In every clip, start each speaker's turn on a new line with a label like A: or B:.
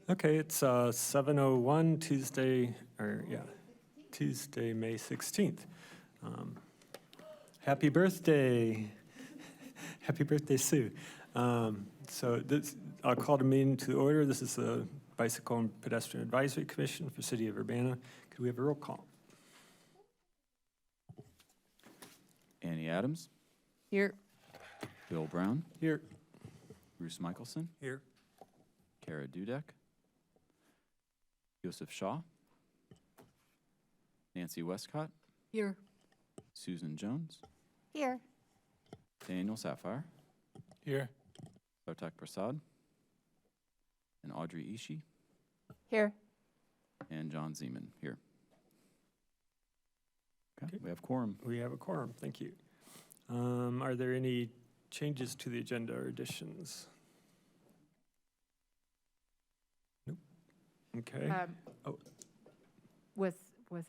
A: Okay, it's 7:01 Tuesday, Tuesday, May 16th. Happy birthday. Happy birthday, Sue. I'll call the meeting to order. This is the Bicycle and Pedestrian Advisory Commission for City of Urbana. Could we have a roll call?
B: Annie Adams.
C: Here.
B: Bill Brown.
A: Here.
B: Bruce Michelson.
A: Here.
B: Kara Dudek. Joseph Shaw. Nancy Westcott.
C: Here.
B: Susan Jones.
C: Here.
B: Daniel Sapphire.
A: Here.
B: Sartak Prasad. And Audrey Ishii.
C: Here.
B: And John Zeman here. Okay,
A: Okay.
B: we have quorum.
A: We have a quorum, thank you. Are there any changes to the agenda or additions? Nope. Okay. Oh.
C: Was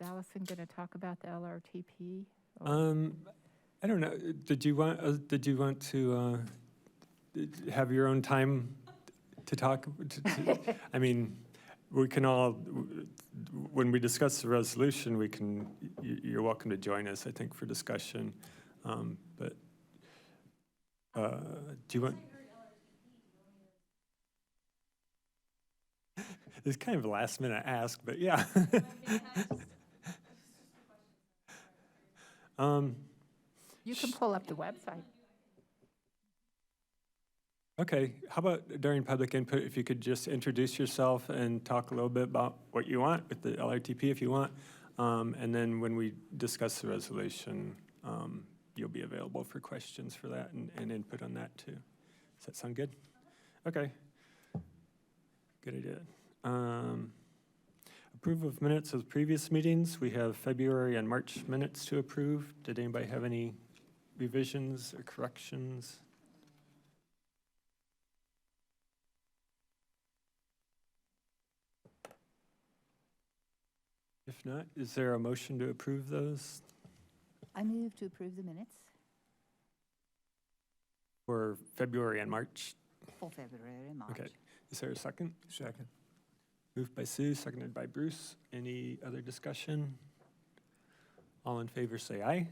C: Allison going to talk about the LRTP?
A: I don't know. Did you want to have your own time to talk? I mean, we can all, when we discuss the resolution, you're welcome to join us, I think, for discussion. But do you want? It's kind of a last minute ask, but yeah.
C: You can pull up the website.
A: Okay, how about during public input, if you could just introduce yourself and talk a little bit about what you want with the LRTP if you want. And then when we discuss the resolution, you'll be available for questions for that and input on that too. Does that sound good? Okay. Good idea. Approval of minutes of previous meetings. We have February and March minutes to approve. Did anybody have any revisions or corrections? If not, is there a motion to approve those
D: I move to approve the minutes
A: for February and March?
D: for February and March.
A: Okay, is there a second? Second. Moved by Sue, seconded by Bruce. Any other discussion? All in favor say aye.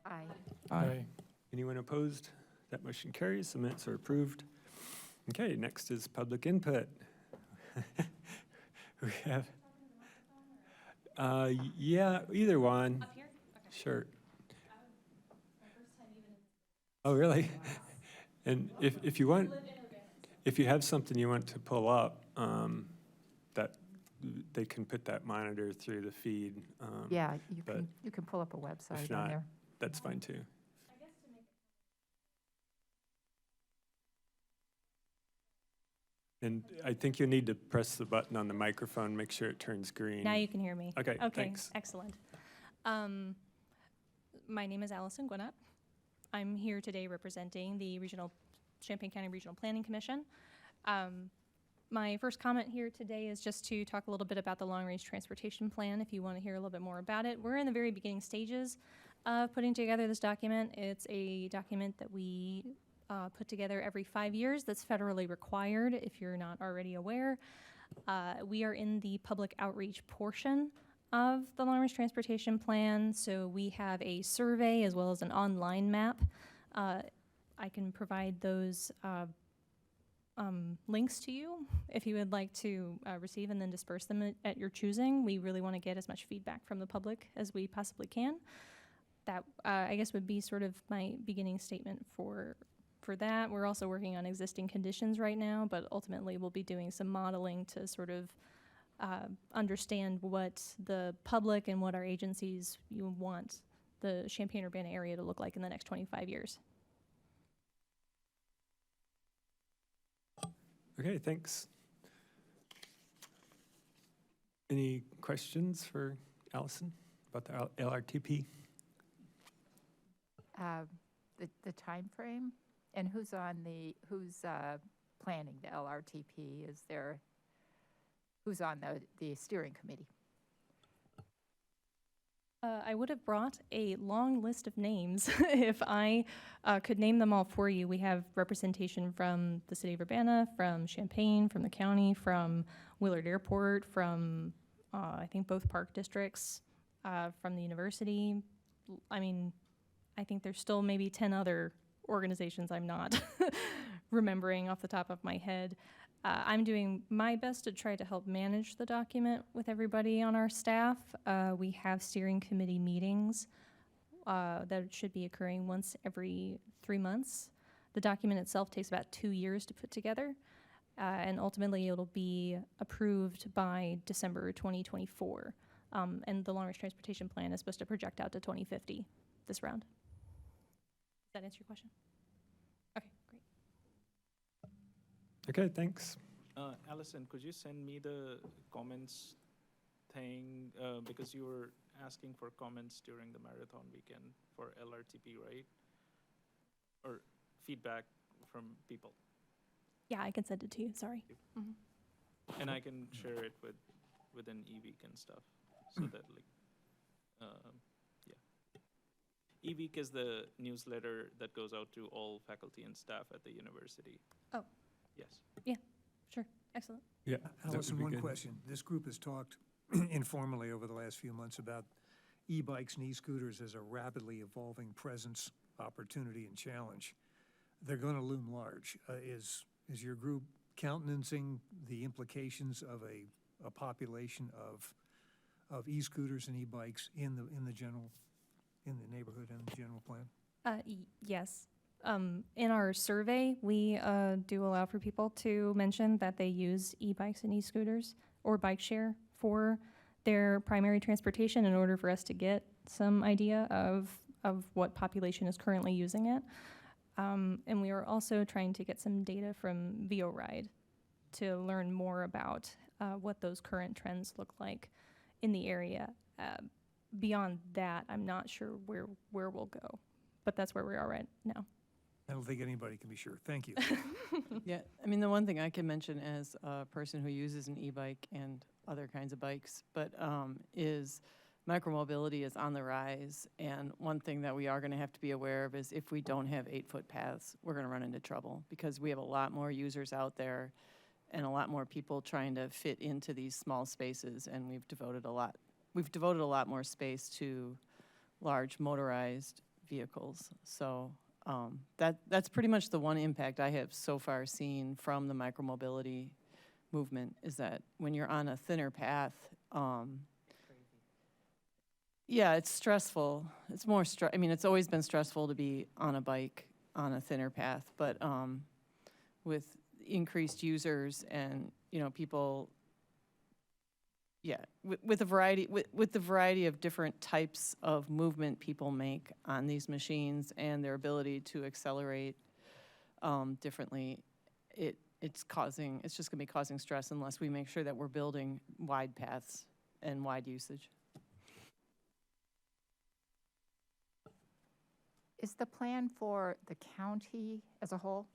C: Aye.
B: Aye.
A: Anyone opposed? That motion carries. The minutes are approved. Okay, next is public input. We have, yeah, either one.
E: Up here? Okay.
A: Sure.
E: My first time even in this.
A: Oh, really? And if you want, if you have something you want to pull up, that they can put that monitor through the feed.
C: Yeah,
A: but
C: you can pull up a website
A: if
C: on
A: not,
C: there.
A: that's fine too.
E: I guess to make it.
A: And I think you need to press the button on the microphone, make sure it turns green.
E: Now you can hear me.
A: Okay,
E: Okay,
A: thanks.
E: excellent. My name is Allison Gwinnett. I'm here today representing the Champaign County Regional Planning Commission. My first comment here today is just to talk a little bit about the long-range transportation plan, if you want to hear a little bit more about it. We're in the very beginning stages of putting together this document. It's a document that we put together every 5 years that's federally required, if you're not already aware. We are in the public outreach portion of the long-range transportation plan, so we have a survey as well as an online map. I can provide those links to you if you would like to receive and then disperse them at your choosing. We really want to get as much feedback from the public as we possibly can. That, I guess, would be sort of my beginning statement for that. We're also working on existing conditions right now, but ultimately we'll be doing some modeling to sort of understand what the public and what our agencies want the Champaign-Urbana area to look like in the next 25 years.
A: Okay, thanks. Any questions for Allison about the LRTP?
C: The time frame and who's planning the LRTP? Who's on the steering committee?
E: I would have brought a long list of names if I could name them all for you. We have representation from the city of Urbana, from Champaign, from the county, from Willard Airport, from I think both park districts, from the university. I mean, I think there's still maybe 10 other organizations I'm not remembering off the top of my head. I'm doing my best to try to help manage the document with everybody on our staff. We have steering committee meetings that should be occurring once every 3 months. The document itself takes about 2 years to put together, and ultimately it'll be approved by December 2024. And the long-range transportation plan is supposed to project out to 2050 this round. Does that answer your question? Okay, great.
A: Okay, thanks.
F: Allison, could you send me the comments thing, because you were asking for comments during the marathon weekend for LRTP, right? Or feedback from people.
E: Yeah, I can send it to you, sorry. Mhm.
F: And I can share it with an e-week and stuff, so that yeah. E-week is the newsletter that goes out to all faculty and staff at the university.
E: Oh.
F: Yes.
E: Sure, excellent.
A: Yeah. that would
G: Allison,
A: be
G: one
A: good.
G: question. This group has talked informally over the last few months about e-bikes and e-scooters as a rapidly evolving presence, opportunity, and challenge. They're going to loom large. Is your group countenancing the implications of a population of e-scooters and e-bikes in the neighborhood and the general plan?
E: Yes. In our survey, we do allow for people to mention that they use e-bikes and e-scooters or bike share for their primary transportation in order for us to get some idea of what population is currently using it. And we are also trying to get some data from VORide to learn more about what those current trends look like in the area. Beyond that, I'm not sure where we'll go, but that's where we are right now.
G: I don't think anybody can be sure. Thank you.
H: Yeah, I mean, the one thing I can mention as a person who uses an e-bike and other kinds of bikes, but is micromobility is on the rise. And one thing that we are going to have to be aware of is if we don't have 8-foot paths, we're going to run into trouble because we have a lot more users out there and a lot more people trying to fit into these small spaces. And we've devoted a lot more space to large motorized vehicles. So that's pretty much the one impact I have so far seen from the micromobility movement is that when you're on a thinner path, yeah, it's stressful. It's more I mean, it's always been stressful to be on a bike on a thinner path, but with increased users and, you know, people, yeah, with the variety of different types of movement people make on these machines and their ability to accelerate differently, it's just going to be causing stress unless we make sure that we're building wide paths and wide usage.
C: Is the plan for the county as a whole?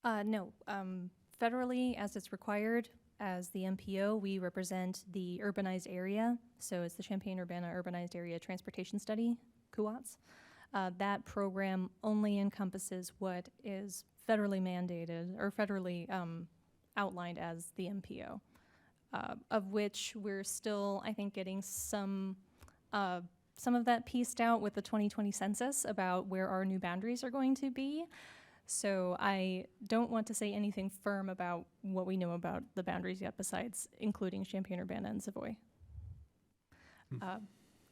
E: No. Federally, as it's required, as the MPO, we represent the urbanized area. So it's the Champaign-Urbana Urbanized Area Transportation Study, CUATS. That program only encompasses what is federally mandated or federally outlined as the MPO, of which we're still, I think, getting some of that pieced out with the 2020 census about where our new boundaries are going to be. So I don't want to say anything firm about what we know about the boundaries yet, besides including Champaign-Urbana and Savoy.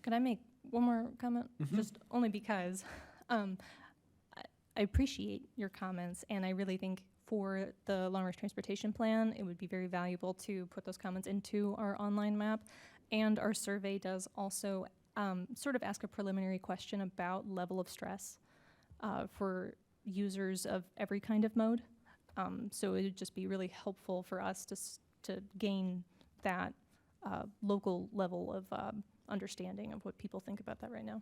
E: Could I make one more comment? Just only because I appreciate your comments, and I really think for the long-range transportation plan, it would be very valuable to put those comments into our online map. And our survey does also sort of ask a preliminary question about level of stress for users of every kind of mode. So it would just be really helpful for us to gain that local level of understanding of what people think about that right now.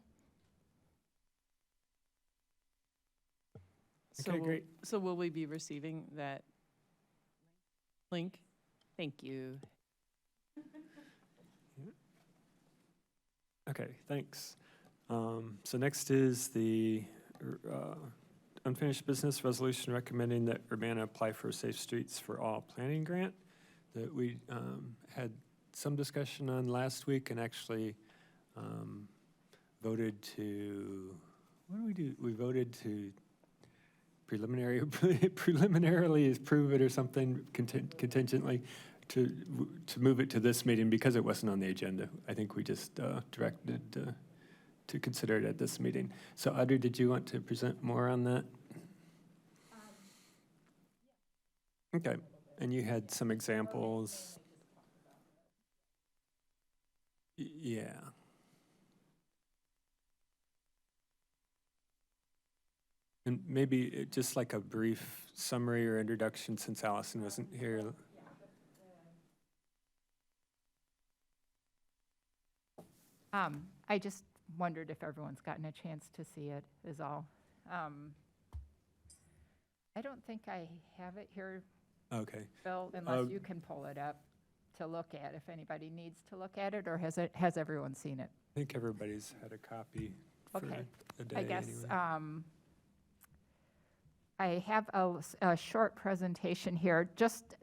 A: Okay, great.
H: So will we be receiving that link? Thank you.
A: Okay, thanks. So next is the unfinished business resolution recommending that Urbana apply for a Safe Streets for All planning grant that we had some discussion on last week and actually voted to, what did we do? We voted to preliminarily approve it or something contingently to move it to this meeting because it wasn't on the agenda. I think we just directed to consider it at this meeting. So Audrey, did you want to present more on that? Okay, and you had some examples. Yeah. And maybe just like a brief summary or introduction since Allison wasn't here.
C: I just wondered if everyone's gotten a chance to see it, is all. I don't think I have it here,
A: Okay.
C: Bill, unless you can pull it up to look at, if anybody needs to look at it, or has everyone seen it?
A: I think everybody's had a copy for
C: Okay.
A: the day
C: I guess,
A: anyway.
C: I have a short presentation here, just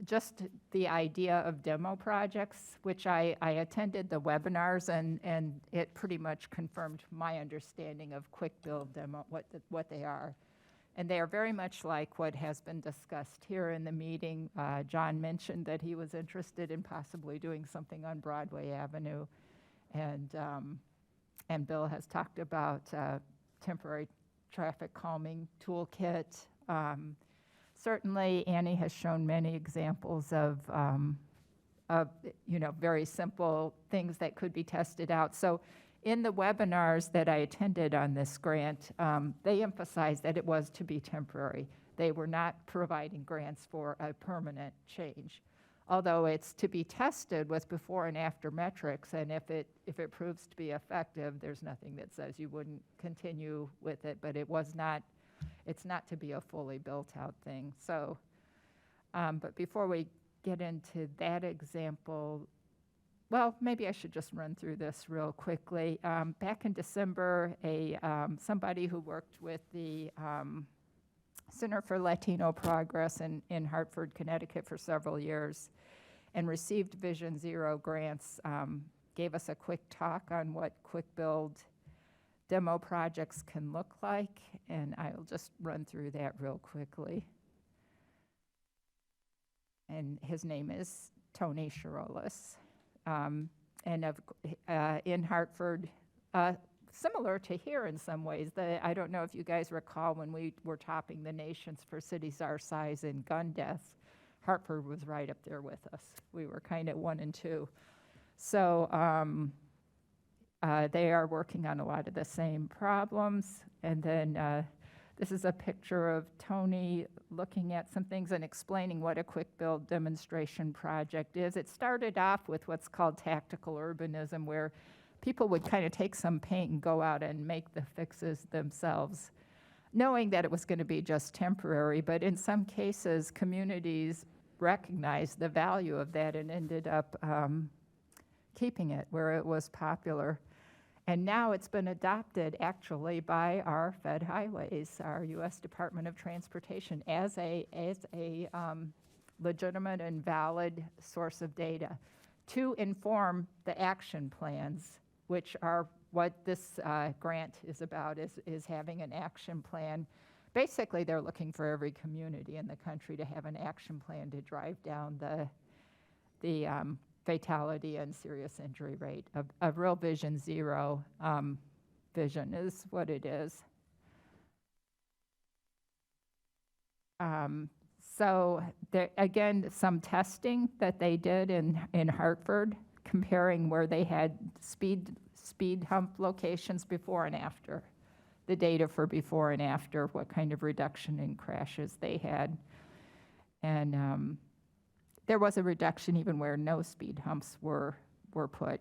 C: the idea of demo projects, which I attended the webinars, and it pretty much confirmed my understanding of quick build demo, what they are. And they are very much like what has been discussed here in the meeting. John mentioned that he was interested in possibly doing something on Broadway Avenue. And Bill has talked about temporary traffic calming toolkit. Certainly, Annie has shown many examples of very simple things that could be tested out. So in the webinars that I attended on this grant, they emphasized that it was to be temporary. They were not providing grants for a permanent change, although it's to be tested with before and after metrics, and if it proves to be effective, there's nothing that says you wouldn't continue with it, but it's not to be a fully built-out thing. So, but before we get into that example, well, maybe I should just run through this real quickly. Back in December, somebody who worked with the Center for Latino Progress in Hartford, Connecticut for several years and received Vision Zero grants, gave us a quick talk on what quick build demo projects can look like, and I'll just run through that real quickly. And his name is Tony Shirolis. In Hartford, similar to here in some ways. I don't know if you guys recall when we were topping the nations for cities our size in gun deaths, Hartford was right up there with us. We were kind of 1 and 2. So they are working on a lot of the same problems. And then this is a picture of Tony looking at some things and explaining what a quick build demonstration project is. It started off with what's called tactical urbanism, where people would kind of take some paint and go out and make the fixes themselves, knowing that it was going to be just temporary. But in some cases, communities recognized the value of that and ended up keeping it where it was popular. And now it's been adopted actually by our Fed Highways, our U.S. Department of Transportation, as a legitimate and valid source of data to inform the action plans, which are what this grant is about, is having an action plan. Basically, they're looking for every community in the country to have an action plan to drive down the fatality and serious injury rate. A real Vision Zero vision is what it is. So there, again, some testing that they did in Hartford, comparing where they had speed hump locations before and after, the data for before and after, what kind of reduction in crashes they had. And there was a reduction even where no speed humps were put.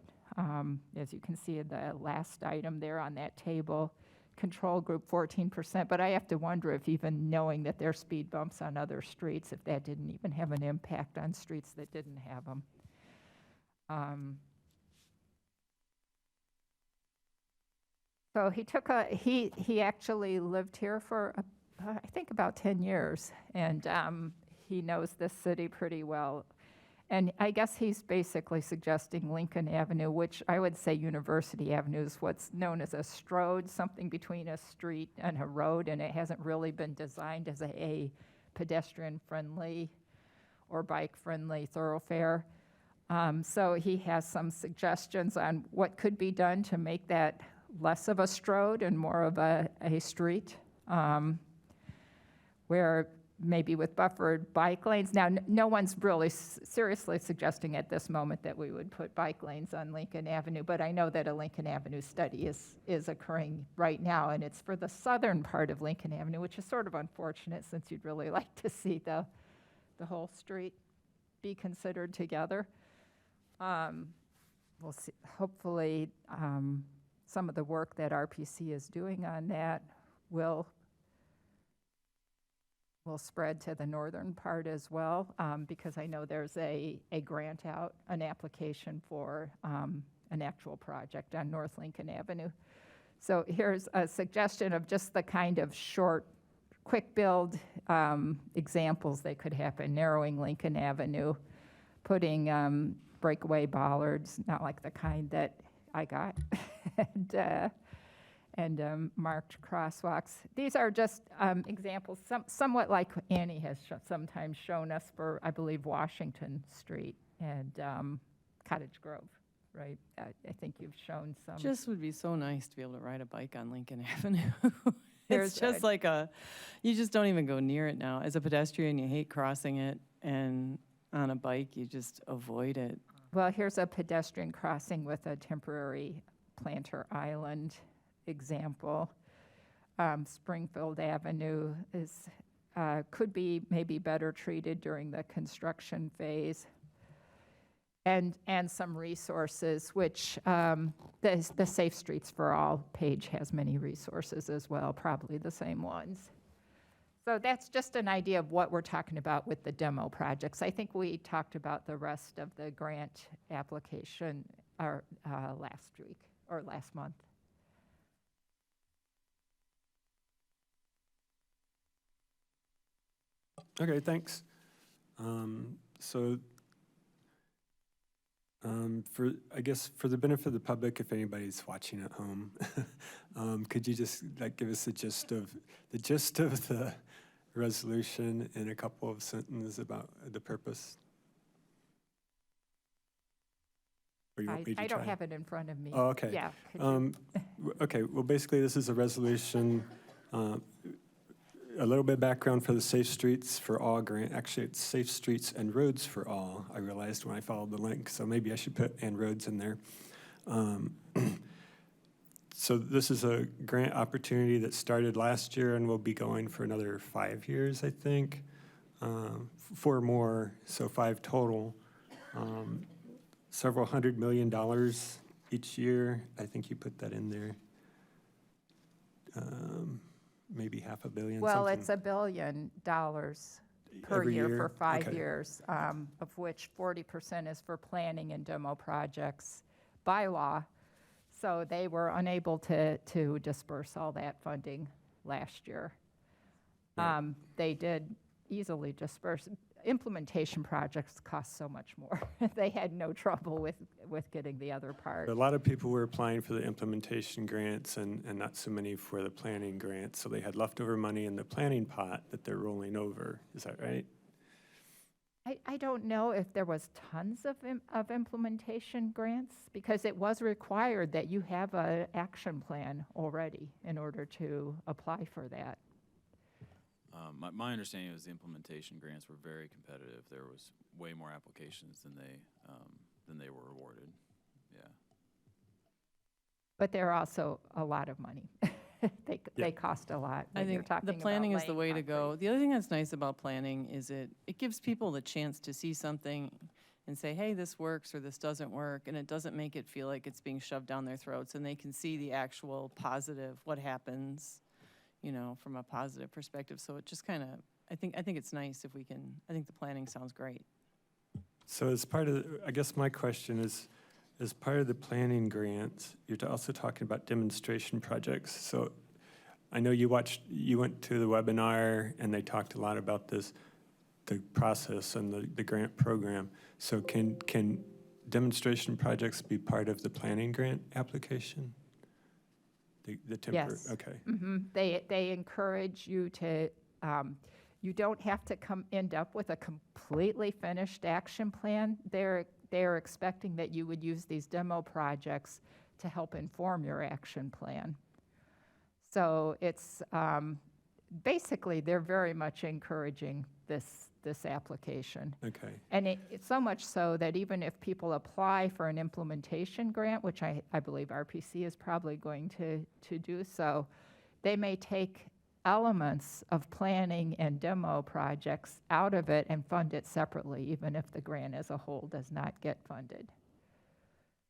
C: As you can see in the last item there on that table, control group 14%, but I have to wonder if even knowing that there are speed bumps on other streets, if that didn't even have an impact on streets that didn't have them. So he actually lived here for, I think about 10 years, and he knows this city pretty well. And I guess he's basically suggesting Lincoln Avenue, which I would say University Avenue is what's known as a strode, something between a street and a road, and it hasn't really been designed as a pedestrian-friendly or bike-friendly thoroughfare. So he has some suggestions on what could be done to make that less of a strode and more of a street, where maybe with buffered bike lanes. Now, no one's really seriously suggesting at this moment that we would put bike lanes on Lincoln Avenue, but I know that a Lincoln Avenue study is occurring right now, and it's for the southern part of Lincoln Avenue, which is sort of unfortunate since you'd really like to see the whole street be considered together. We'll see, hopefully, some of the work that RPC is doing on that will spread to the northern part as well, because I know there's a grant out, an application for an actual project on North Lincoln Avenue. So here's a suggestion of just the kind of short, quick build examples that could happen: narrowing Lincoln Avenue, putting breakaway bollards, not like the kind that I got, and marked crosswalks. These are just examples, somewhat like Annie has sometimes shown us for, I believe, Washington Street and Cottage Grove, right? I think you've shown some.
H: Just would be so nice to be able to ride a bike on Lincoln Avenue.
C: There's
H: It's just like you just don't even go near it now. As a pedestrian, you hate crossing it, and on a bike, you just avoid it.
C: Well, here's a pedestrian crossing with a temporary planter island example. Springfield Avenue could be maybe better treated during the construction phase. And some resources, which the Safe Streets for All page has many resources as well, probably the same ones. So that's just an idea of what we're talking about with the demo projects. I think we talked about the rest of the grant application last week or last month.
A: Okay, thanks. I guess for the benefit of the public, if anybody's watching at home, could you just give us the gist of the resolution in a couple of sentences about the purpose? Or you want me to
C: I don't
A: try?
C: have it in front of me.
A: Oh, okay.
C: Yeah. could you-
A: Okay, well, basically, this is a resolution, a little bit of background for the Safe Streets for All grant. Actually, it's Safe Streets and Roads for All, I realized when I followed the link, so maybe I should put and roads in there. So this is a grant opportunity that started last year and will be going for another 5 years, I think. 4 more, so 5 total. Several $100 million each year. I think you put that in there. Maybe $500 million.
C: Well,
A: something.
C: it's $1 billion per
A: Every
C: year
A: year?
C: for 5
A: Okay.
C: years, of which 40% is for planning and demo projects by law. So they were unable to disperse all that funding last year.
A: Right.
C: They did easily disperse. Implementation projects cost so much more. They had no trouble with getting the other part.
A: A lot of people were applying for the implementation grants and not so many for the planning grants. So they had leftover money in the planning pot that they're rolling over. Is that right?
C: I don't know if there was tons of implementation grants, because it was required that you have an action plan already in order to apply for that.
B: My understanding was the implementation grants were very competitive. There was way more applications than they were awarded. Yeah.
C: But they're also a lot of money. They cost a lot.
H: I
C: when you're
H: think
C: talking
H: the
C: about
H: planning is the
C: laying
H: way to go.
C: concrete.
H: The other thing that's nice about planning is it gives people the chance to see something and say, hey, this works or this doesn't work, and it doesn't make it feel like it's being shoved down their throats, and they can see the actual positive, what happens, from a positive perspective. So it just kind of, I think it's nice if we can, I think the planning sounds great.
A: So as part of, I guess my question is, As part of the planning grants, you're also talking about demonstration projects. So I know you went to the webinar and they talked a lot about the process and the grant program. So can demonstration projects be part of the planning grant application? The temporary,
C: Yes.
A: okay.
C: They encourage you to, you don't have to end up with a completely finished action plan. They're expecting that you would use these demo projects to help inform your action plan. So it's, basically, they're very much encouraging this application.
A: Okay.
C: And it's so much so that even if people apply for an implementation grant, which I believe RPC is probably going to do so, they may take elements of planning and demo projects out of it and fund it separately, even if the grant as a whole does not get funded.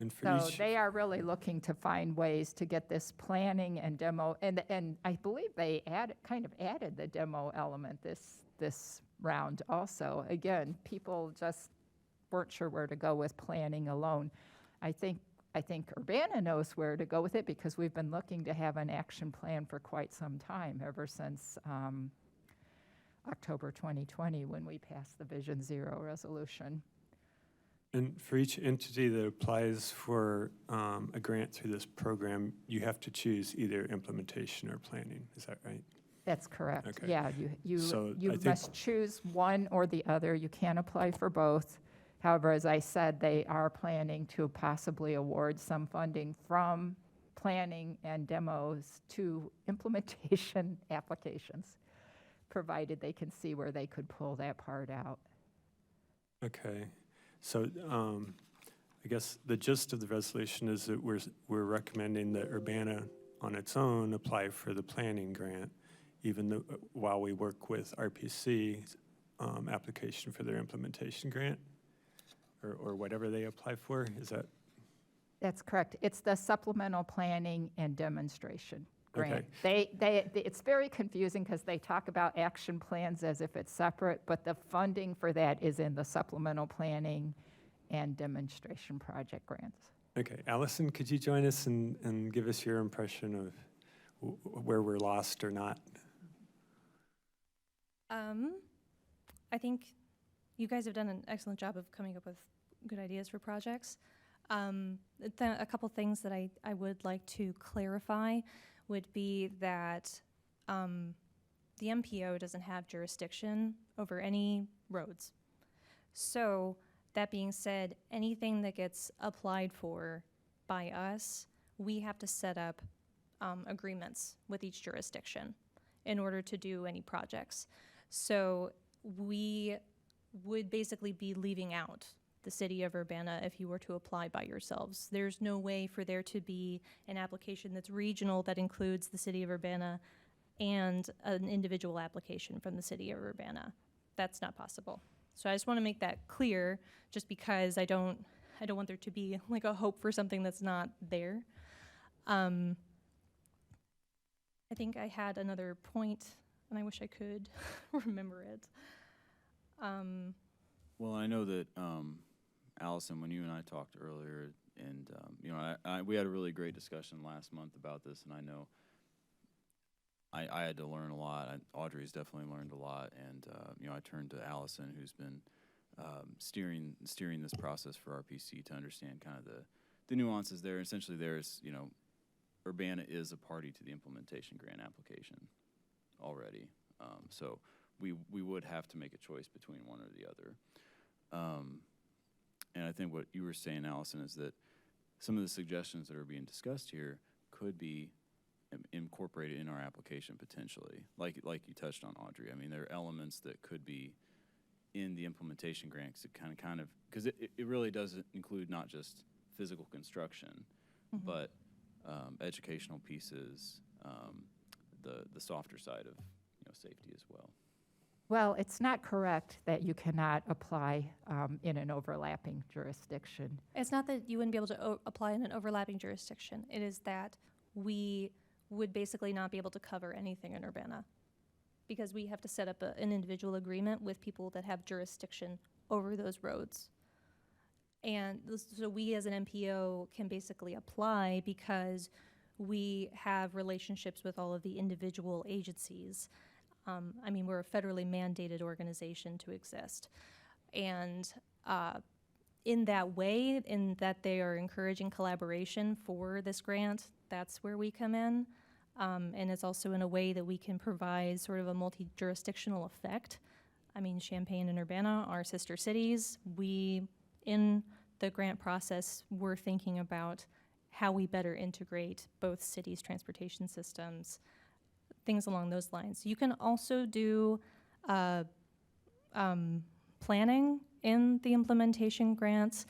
A: And for
C: So
A: each,
C: they are really looking to find ways to get this planning and demo, and I believe they kind of added the demo element this round also. Again, people just weren't sure where to go with planning alone. I think Urbana knows where to go with it because we've been looking to have an action plan for quite some time, ever since October 2020 when we passed the Vision Zero resolution.
A: and for each entity that applies for a grant through this program, you have to choose either implementation or planning. Is that right?
C: That's correct.
A: Okay.
C: Yeah,
A: So I
C: you
A: think-
C: must choose one or the other. You can't apply for both. However, as I said, they are planning to possibly award some funding from planning and demos to implementation applications, provided they can see where they could pull that part out.
A: Okay, so I guess the gist of the resolution is that we're recommending that Urbana on its own apply for the planning grant, even though, while we work with RPC's application for their implementation grant, or whatever they apply for. Is that?
C: That's correct. It's the supplemental planning and demonstration grant.
A: Okay.
C: It's very confusing because they talk about action plans as if it's separate, but the funding for that is in the supplemental planning and demonstration project grants.
A: Okay, Allison, could you join us and give us your impression of where we're lost or not?
E: I think you guys have done an excellent job of coming up with good ideas for projects. A couple things that I would like to clarify would be that the MPO doesn't have jurisdiction over any roads. So that being said, anything that gets applied for by us, we have to set up agreements with each jurisdiction in order to do any projects. So we would basically be leaving out the city of Urbana if you were to apply by yourselves. There's no way for there to be an application that's regional that includes the city of Urbana and an individual application from the city of Urbana. That's not possible. So I just want to make that clear, just because I don't want there to be like a hope for something that's not there. I think I had another point, and I wish I could remember it.
B: Well, I know that, Allison, when you and I talked earlier, and, you know, we had a really great discussion last month about this, and I know I had to learn a lot. Audrey's definitely learned a lot, and, you know, I turned to Allison, who's been steering this process for RPC to understand kind of the nuances there. Essentially, there's, you know, Urbana is a party to the implementation grant application already. So we would have to make a choice between one or the other. And I think what you were saying, Allison, is that some of the suggestions that are being discussed here could be incorporated in our application potentially, like you touched on, Audrey. I mean, there are elements that could be in the implementation grant, because because it really does include not just physical construction, but educational pieces, the softer side of, you know, safety as well.
C: Well, it's not correct that you cannot apply in an overlapping jurisdiction.
E: It's not that you wouldn't be able to apply in an overlapping jurisdiction. It is that we would basically not be able to cover anything in Urbana because we have to set up an individual agreement with people that have jurisdiction over those roads. So we as an MPO can basically apply because we have relationships with all of the individual agencies. I mean, we're a federally mandated organization to exist. And in that way, in that they are encouraging collaboration for this grant, that's where we come in. And it's also in a way that we can provide sort of a multi-jurisdictional effect. I mean, Champaign and Urbana are sister cities. We, in the grant process, we're thinking about how we better integrate both cities' transportation systems, things along those lines. You can also do planning in the implementation grants.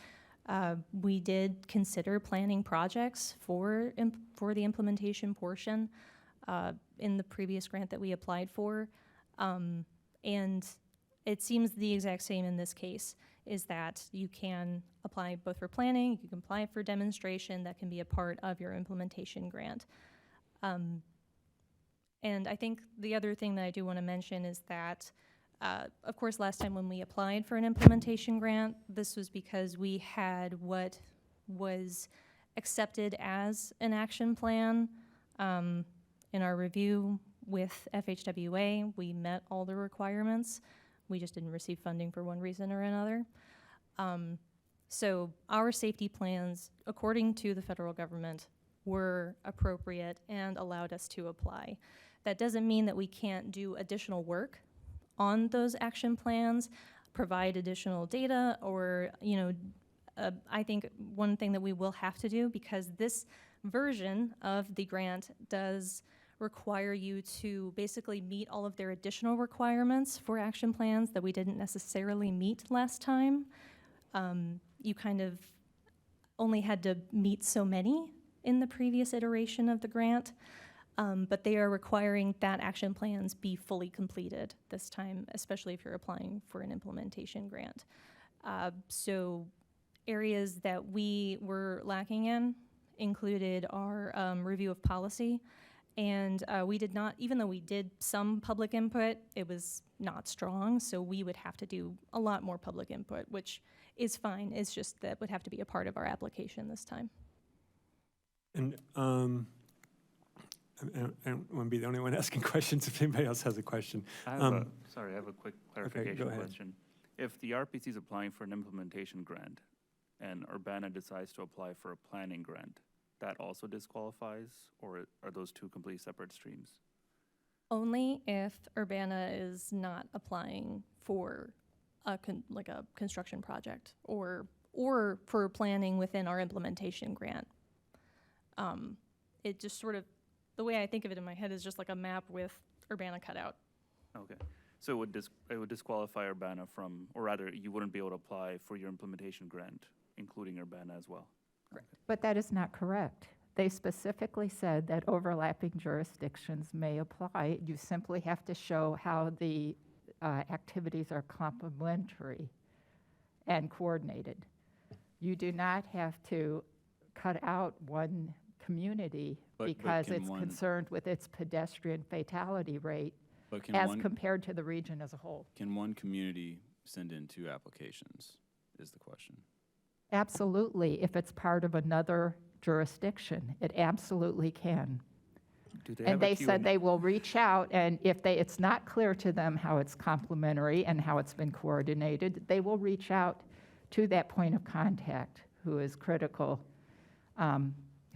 E: We did consider planning projects for the implementation portion in the previous grant that we applied for. And it seems the exact same in this case, is that you can apply both for planning, you can apply for demonstration, that can be a part of your implementation grant. And I think the other thing that I do want to mention is that, of course, last time when we applied for an implementation grant, this was because we had what was accepted as an action plan. In our review with FHWA, we met all the requirements. We just didn't receive funding for one reason or another. So our safety plans, according to the federal government, were appropriate and allowed us to apply. That doesn't mean that we can't do additional work on those action plans, provide additional data, or, I think one thing that we will have to do, because this version of the grant does require you to basically meet all of their additional requirements for action plans that we didn't necessarily meet last time. You kind of only had to meet so many in the previous iteration of the grant, but they are requiring that action plans be fully completed this time, especially if you're applying for an implementation grant. So areas that we were lacking in included our review of policy. And we did not, even though we did some public input, it was not strong, so we would have to do a lot more public input, which is fine. It's just that would have to be a part of our application this time.
A: And I don't want to be the only one asking questions if anybody else has a question.
I: I have a quick clarification
A: go ahead.
I: question. If the RPC is applying for an implementation grant and Urbana decides to apply for a planning grant, that also disqualifies, or are those two completely separate streams?
E: Only if Urbana is not applying for a construction project or for planning within our implementation grant. It just sort of, the way I think of it in my head is just like a map with Urbana cut out.
I: Okay, so it would disqualify Urbana from, or rather, you wouldn't be able to apply for your implementation grant, including Urbana as well.
C: But that is not correct. They specifically said that overlapping jurisdictions may apply. You simply have to show how the activities are complementary and coordinated. You do not have to cut out one community because it's concerned with its pedestrian fatality rate as compared to the region as a whole.
B: Can one community send in two applications, is the question.
C: Absolutely. If it's part of another jurisdiction, it absolutely can. And they said they will reach out, and if it's not clear to them how it's complementary and how it's been coordinated, they will reach out to that point of contact who is critical,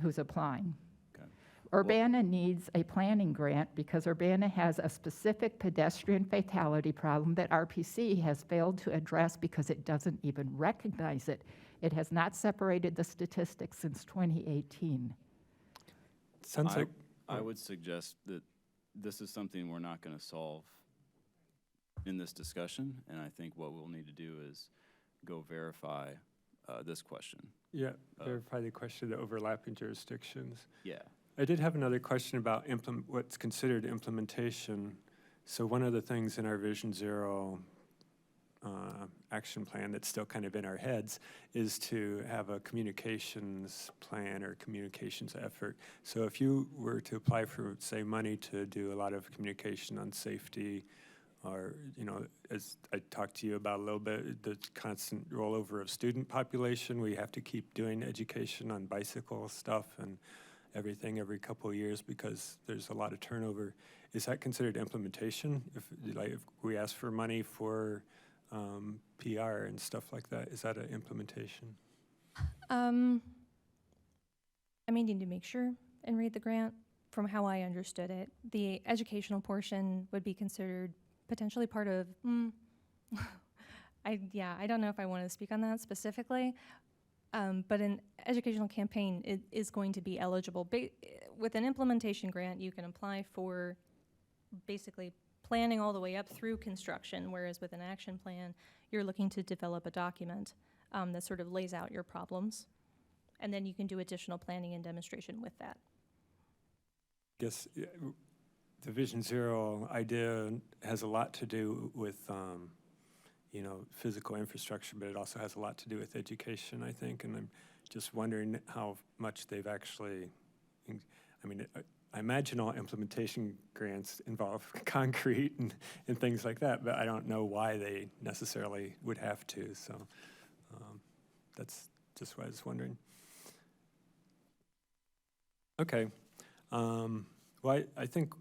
C: who's applying.
B: Okay.
C: Urbana needs a planning grant because Urbana has a specific pedestrian fatality problem that RPC has failed to address because it doesn't even recognize it. It has not separated the statistics since 2018.
A: Sounds like
B: I would suggest that this is something we're not going to solve in this discussion, and I think what we'll need to do is go verify this question.
A: Yeah, verify the question of the overlapping jurisdictions.
B: Yeah.
A: I did have another question about what's considered implementation. So one of the things in our Vision Zero action plan that's still kind of in our heads is to have a communications plan or communications effort. So if you were to apply for, say, money to do a lot of communication on safety are, as I talked to you about a little bit, the constant rollover of student population. We have to keep doing education on bicycle stuff and everything every couple of years because there's a lot of turnover. Is that considered implementation? If we ask for money for PR and stuff like that, is that an implementation?
E: I may need to make sure and read the grant. From how I understood it, the educational portion would be considered potentially part of, I don't know if I want to speak on that specifically, but an educational campaign is going to be eligible. With an implementation grant, you can apply for basically planning all the way up through construction, whereas with an action plan, you're looking to develop a document that sort of lays out your problems, and then you can do additional planning and demonstration with that.
A: Guess the Vision Zero idea has a lot to do with, physical infrastructure, but it also has a lot to do with education, I think. And I'm just wondering how much they've actually, I imagine all implementation grants involve concrete and things like that, but I don't know why they necessarily would have to. So that's just what I was wondering. Okay. Well, I think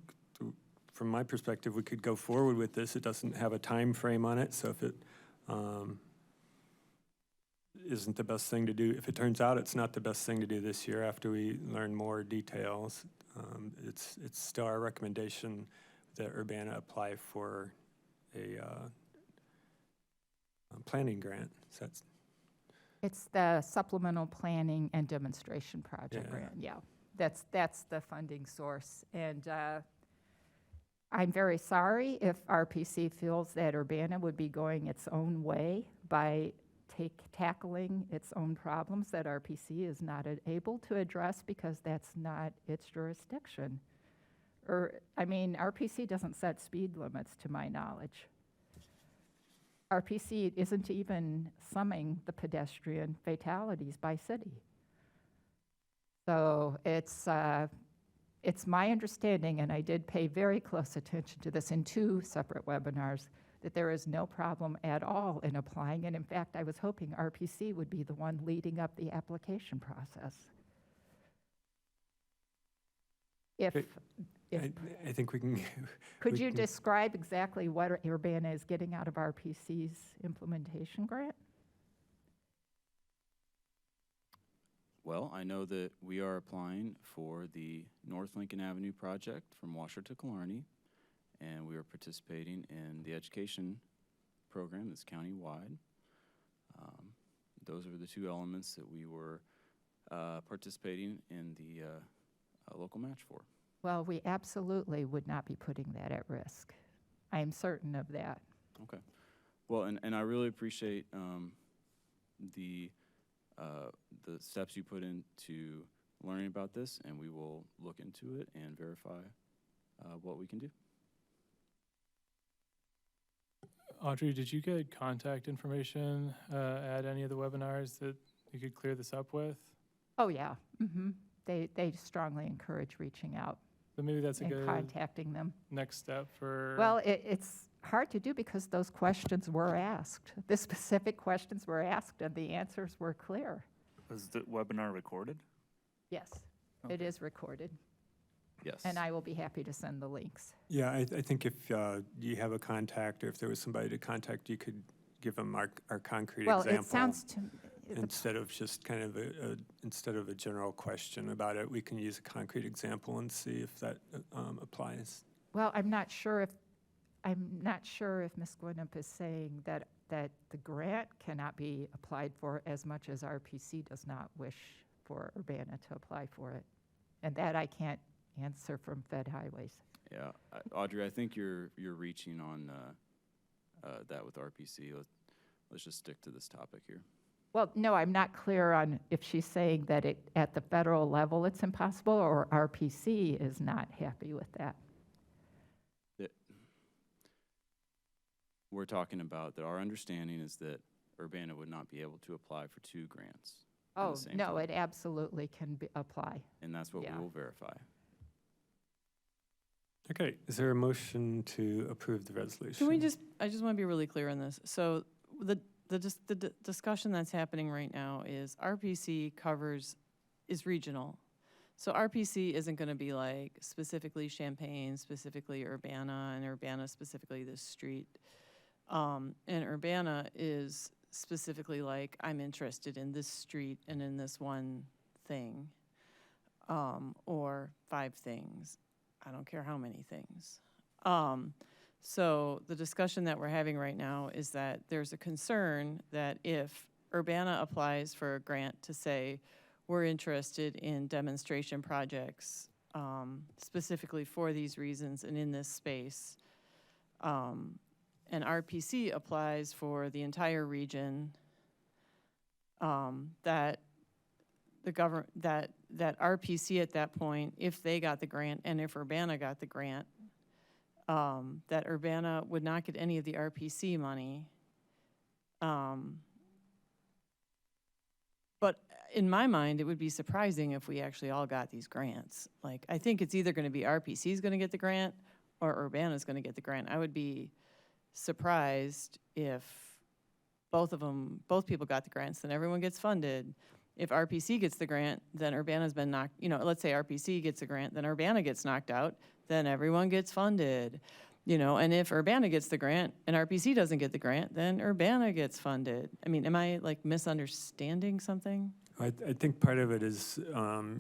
A: from my perspective, we could go forward with this. It doesn't have a time frame on it, so if it isn't the best thing to do, if it turns out it's not the best thing to do this year after we learn more details, it's still our recommendation that Urbana apply for a planning grant. So that's
C: It's the supplemental planning and demonstration project grant, yeah. That's the funding source. And I'm very sorry if RPC feels that Urbana would be going its own way by tackling its own problems that RPC is not able to address because that's not its jurisdiction. RPC doesn't set speed limits to my knowledge. RPC isn't even summing the pedestrian fatalities by city. So it's my understanding, and I did pay very close attention to this in 2 separate webinars, that there is no problem at all in applying. And in fact, I was hoping RPC would be the one leading up the application process.
A: I think we can.
C: Could you describe exactly what Urbana is getting out of RPC's implementation grant?
B: Well, I know that we are applying for the North Lincoln Avenue project from Washer to Killarney, and we are participating in the education program that's county-wide. Those are the 2 elements that we were participating in the local match for.
C: Well, we absolutely would not be putting that at risk. I am certain of that.
B: Okay. Well, and I really appreciate the steps you put into learning about this, and we will look into it and verify what we can do.
J: Audrey, did you get contact information at any of the webinars that you could clear this up with?
C: Oh, yeah. Mm-hmm. They strongly encourage reaching out
J: So maybe that's a
C: and
J: good
C: contacting them.
J: next step for...
C: Well, it's hard to do because those questions were asked. The specific questions were asked and the answers were clear.
I: Was the webinar recorded?
C: Yes, it is recorded,
B: Yes.
C: and I will be happy to send the links.
A: Yeah, I think if you have a contact, or if there was somebody to contact, you could give them our concrete
C: Well,
A: example.
C: it sounds to me,
A: Instead of just kind of instead of a general question about it, we can use a concrete example and see if that applies.
C: well, I'm not sure if Ms. Gwinnett is saying that the grant cannot be applied for as much as RPC does not wish for Urbana to apply for it. And that I can't answer from Fed Highways.
B: Yeah, Audrey, I think you're reaching on that with RPC. Let's just stick to this topic here.
C: Well, no, I'm not clear on if she's saying that at the federal level it's impossible or RPC is not happy with that.
B: We're talking about that our understanding is that Urbana would not be able to apply for 2 grants. at
C: Oh,
B: the same
C: no,
B: time.
C: it absolutely can apply.
B: And that's what
C: yeah.
B: we will verify.
A: Okay, is there a motion to approve the resolution?
H: Can we just, I just want to be really clear on this. So the discussion that's happening right now is RPC is regional. So RPC isn't going to be like specifically Champaign, specifically Urbana, and Urbana specifically this street. And Urbana is specifically like, I'm interested in this street and in this one thing, or 5 things. I don't care how many things. So the discussion that we're having right now is that there's a concern that if Urbana applies for a grant to say, we're interested in demonstration projects specifically for these reasons and in this space, and RPC applies for the entire region, that the government, that RPC at that point, if they got the grant and if Urbana got the grant, that Urbana would not get any of the RPC money. But in my mind, it would be surprising if we actually all got these grants. Like, I think it's either gonna be RPC's gonna get the grant or Urbana's gonna get the grant. I would be surprised if both people got the grants, then everyone gets funded. If RPC gets the grant, then Urbana's been knocked, let's say RPC gets a grant, then Urbana gets knocked out, then everyone gets funded. And if Urbana gets the grant and RPC doesn't get the grant, then Urbana gets funded. I mean, am I like misunderstanding something?
A: I think part of it is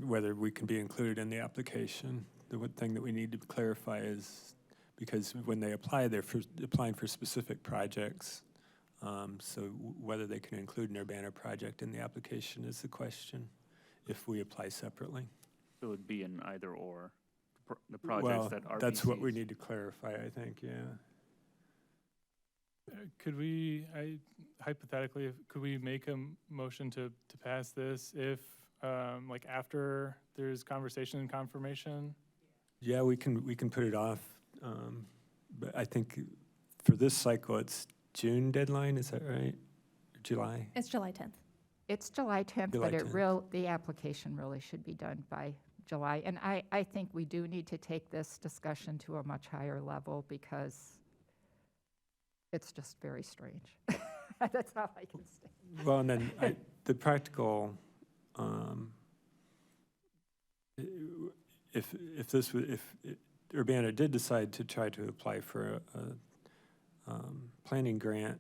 A: whether we can be included in the application. The one thing that we need to clarify is, because when they apply, they're applying for specific projects. So whether they can include an Urbana project in the application is the question, if we apply separately.
I: It would be an either or. The projects
A: Well,
I: that RPCs.
A: that's what we need to clarify, I think, yeah.
J: Could we, hypothetically, could we make a motion to pass this if, like, after there's conversation and confirmation?
A: Yeah, we can put it off, but I think for this cycle, it's June deadline, is that right? July?
E: It's July 10th.
C: It's July 10th,
A: July
C: but
A: 10th.
C: the application really should be done by July. And I think we do need to take this discussion to a much higher level because it's just very strange. That's all I can say.
A: Well, and then the practical, if Urbana did decide to try to apply for a planning grant,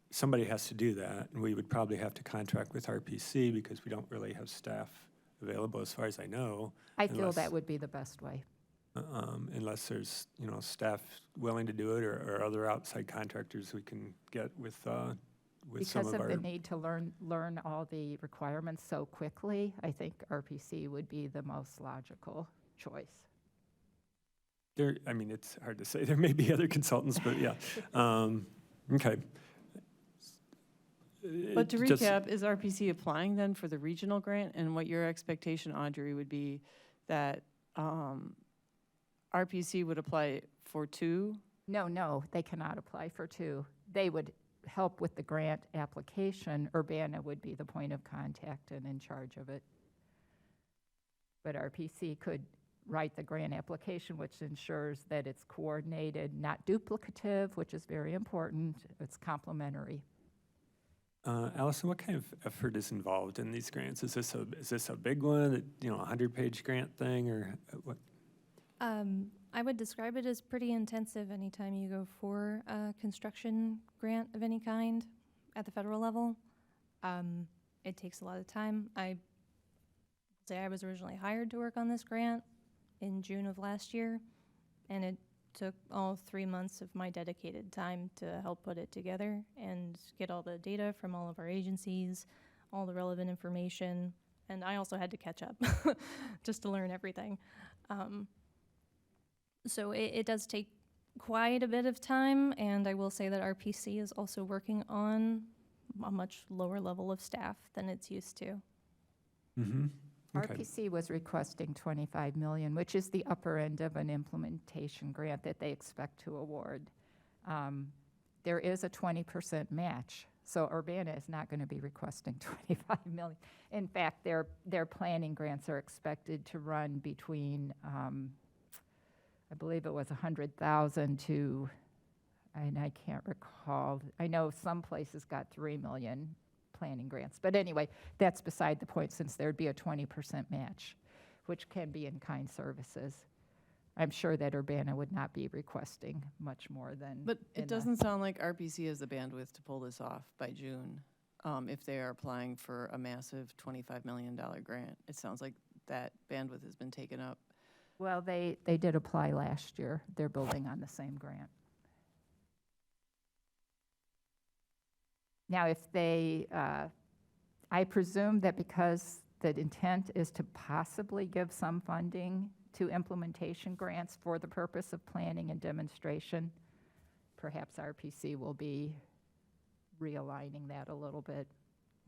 A: somebody has to do that, and we would probably have to contract with RPC because we don't really have staff available, as far as I know.
C: I feel
A: unless-
C: that would be the best way.
A: Unless there's, staff willing to do it or other outside contractors we can get with some
C: Because
A: of
C: of
A: our.
C: the need to learn all the requirements so quickly, I think RPC would be the most logical choice.
A: It's hard to say. There may be other consultants, but yeah. Okay.
H: But to
A: Just-
H: recap, is RPC applying then for the regional grant? And what your expectation, Audrey, would be that RPC would apply for 2?
C: No, they cannot apply for 2. They would help with the grant application. Urbana would be the point of contact and in charge of it. But RPC could write the grant application, which ensures that it's coordinated, not duplicative, which is very important. It's complementary.
A: Allison, what kind of effort is involved in these grants? Is this a big one, a 100-page grant thing, or what?
E: I would describe it as pretty intensive anytime you go for a construction grant of any kind at the federal level. It takes a lot of time. I was originally hired to work on this grant in June of last year, and it took all 3 months of my dedicated time to help put it together and get all the data from all of our agencies, all the relevant information, and I also had to catch up just to learn everything. So it does take quite a bit of time, and I will say that RPC is also working on a much lower level of staff than it's used to.
A: Mm-hmm. Okay.
C: RPC was requesting $25 million, which is the upper end of an implementation grant that they expect to award. There is a 20% match, so Urbana is not going to be requesting $25 million. In fact, their planning grants are expected to run between, I believe it was 100,000 to, and I can't recall. I know some places got 3 million planning grants. But anyway, that's beside the point since there'd be a 20% match, which can be in-kind services. I'm sure that Urbana would not be requesting much more than.
H: But
C: in
H: it
C: the-
H: doesn't sound like RPC has the bandwidth to pull this off by June, if they are applying for a massive $25 million grant. It sounds like that bandwidth has been taken up.
C: Well, they did apply last year. They're building on the same grant. Now, if they, I presume that because the intent is to possibly give some funding to implementation grants for the purpose of planning and demonstration, perhaps RPC will be realigning that a little bit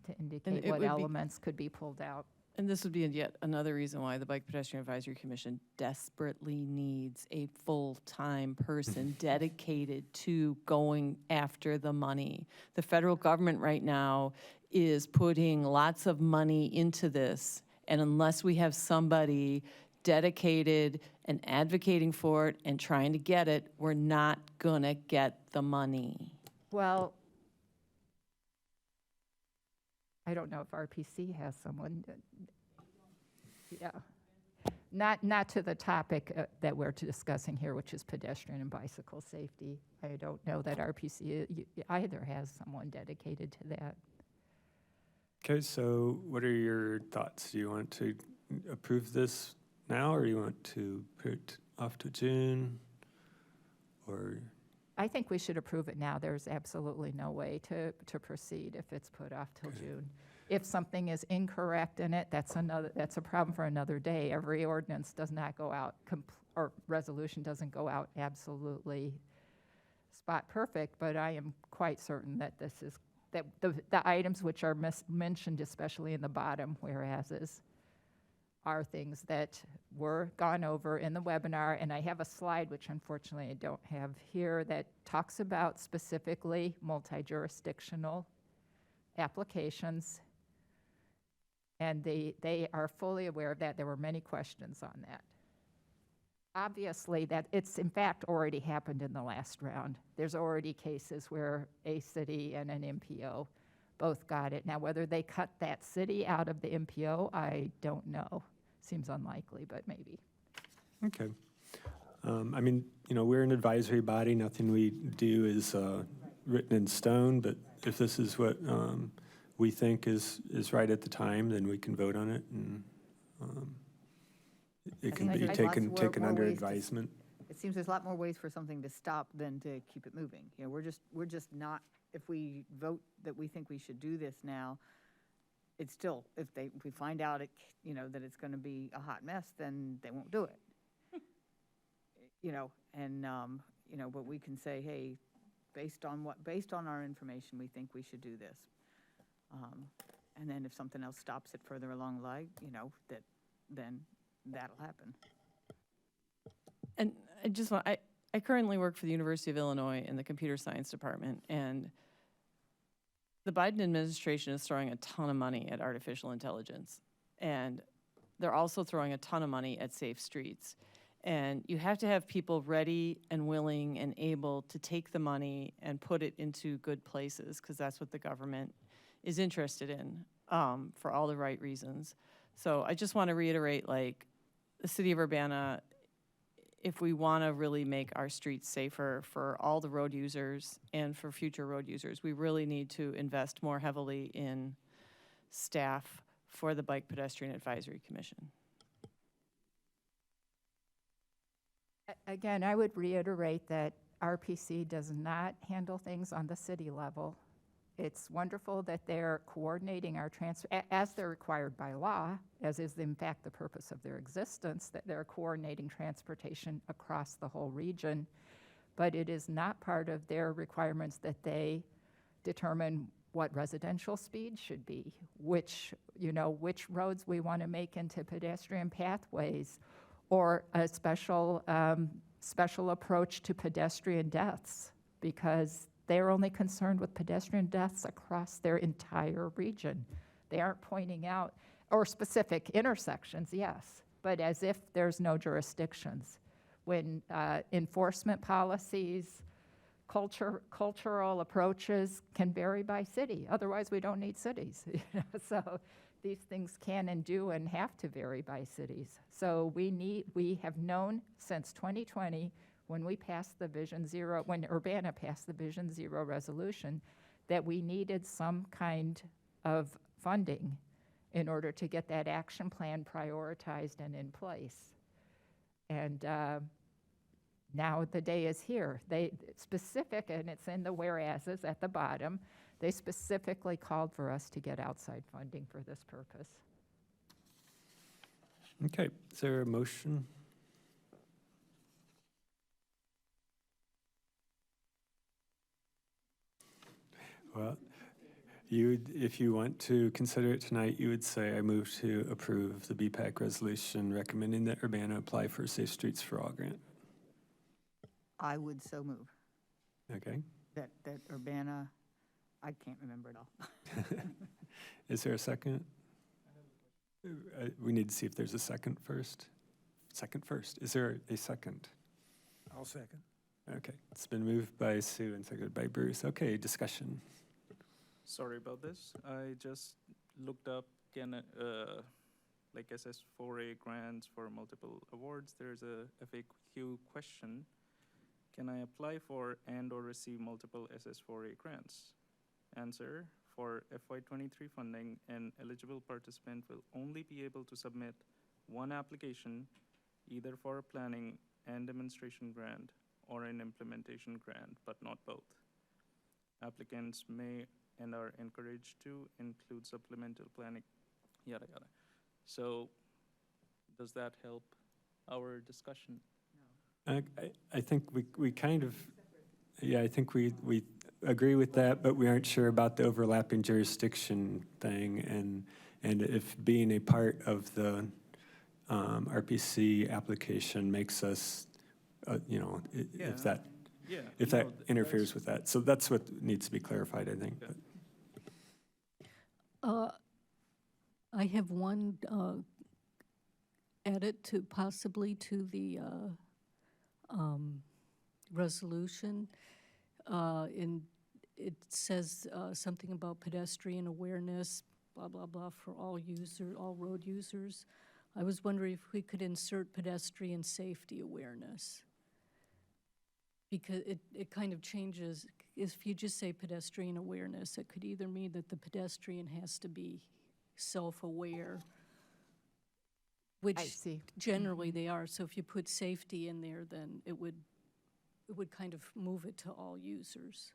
C: to indicate
H: it
C: what
H: would be-
C: elements could be pulled out.
H: And this would be yet another reason why the Bike Pedestrian Advisory Commission desperately needs a full-time person dedicated to going after the money. The federal government right now is putting lots of money into this, and unless we have somebody dedicated and advocating for it and trying to get it, we're not gonna get the money.
C: Well, I don't know if RPC has someone, yeah. Not to the topic that we're discussing here, which is pedestrian and bicycle safety. I don't know that RPC either has someone dedicated to that.
A: Okay, so what are your thoughts? Do you want to approve this now, or you want to put it off to June? Or,
C: I think we should approve it now. There's absolutely no way to proceed if it's put off till June. If something is incorrect in it, that's a problem for another day. Every ordinance does not go out, or resolution doesn't go out absolutely spot perfect, but I am quite certain that this is, that the items which are mentioned, especially in the bottom whereases, are things that were gone over in the webinar, and I have a slide, which unfortunately I don't have here, that talks about specifically multi-jurisdictional applications, and they are fully aware of that. There were many questions on that. Obviously, that it's in fact already happened in the last round. There's already cases where a city and an MPO both got it. Now, whether they cut that city out of the MPO, I don't know. Seems unlikely, but maybe.
A: okay. I mean, we're an advisory body. Nothing we do is written in stone, but if this is what we think is right at the time, then we can vote on it, and it can
D: think
A: be
D: there's
A: taken
D: lots more
A: under
D: ways to
A: advisement.
D: It seems there's a lot more ways for something to stop than to keep it moving. We're just not, if we vote that we think we should do this now, it's still, if we find out that it's gonna be a hot mess, then they won't do it. But we can say, hey, based on our information, we think we should do this. And then if something else stops it further along the line, then that'll happen.
H: And I currently work for the University of Illinois in the computer science department, and the Biden administration is throwing a ton of money at artificial intelligence, and they're also throwing a ton of money at safe streets. And you have to have people ready and willing and able to take the money and put it into good places, because that's what the government is interested in, for all the right reasons. So I just want to reiterate, the city of Urbana, if we want to really make our streets safer for all the road users and for future road users, we really need to invest more heavily in staff for the Bike Pedestrian Advisory Commission.
C: Again, I would reiterate that RPC does not handle things on the city level. It's wonderful that they're coordinating our as they're required by law, as is in fact the purpose of their existence, that they're coordinating transportation across the whole region. But it is not part of their requirements that they determine what residential speed should be, which roads we want to make into pedestrian pathways, or a special approach to pedestrian deaths, because they're only concerned with pedestrian deaths across their entire region. They aren't pointing out, or specific intersections, yes, but as if there's no jurisdictions. when enforcement policies, cultural approaches can vary by city. Otherwise, we don't need cities. So these things can and do and have to vary by cities. So we have known since 2020, when we passed the Vision Zero, when Urbana passed the Vision Zero resolution, that we needed some kind of funding in order to get that action plan prioritized and in place. And now the day is here. They specific, and it's in the whereases at the bottom, they specifically called for us to get outside funding for this purpose.
A: Okay, is there a motion? Well, if you want to consider it tonight, you would say, I move to approve the BPAC resolution recommending that Urbana apply for a Safe Streets for All grant.
D: I would so move
A: Okay.
D: that Urbana, I can't remember it all.
A: Is there a second? We need to see if there's a second first. Second first. Is there a second?
G: I'll second.
A: Okay, it's been moved by Sue and seconded by Bruce. Okay, discussion.
F: Sorry about this. I just looked up, like SS4A grants for multiple awards. There's a FAQ question. Can I apply for and/or receive multiple SS4A grants? Answer, for FY23 funding, an eligible participant will only be able to submit one application, either for a planning and demonstration grant or an implementation grant, but not both. Applicants may and are encouraged to include supplemental planning, yada, yada. So does that help our discussion?
A: I think we kind of, yeah, I think we agree with that, but we aren't sure about the overlapping jurisdiction thing, and if being a part of the RPC application makes us, if that
F: Yeah.
A: if that interferes with that. So that's what needs to be clarified, I think.
F: Okay.
K: I have one edit to possibly to the resolution. It says something about pedestrian awareness, blah, blah, blah, for all road users. I was wondering if we could insert pedestrian safety awareness. Because it kind of changes. If you just say pedestrian awareness, it could either mean that the pedestrian has to be self-aware, which
C: I see.
K: generally they are. So if you put safety in there, then it would kind of move it to all users.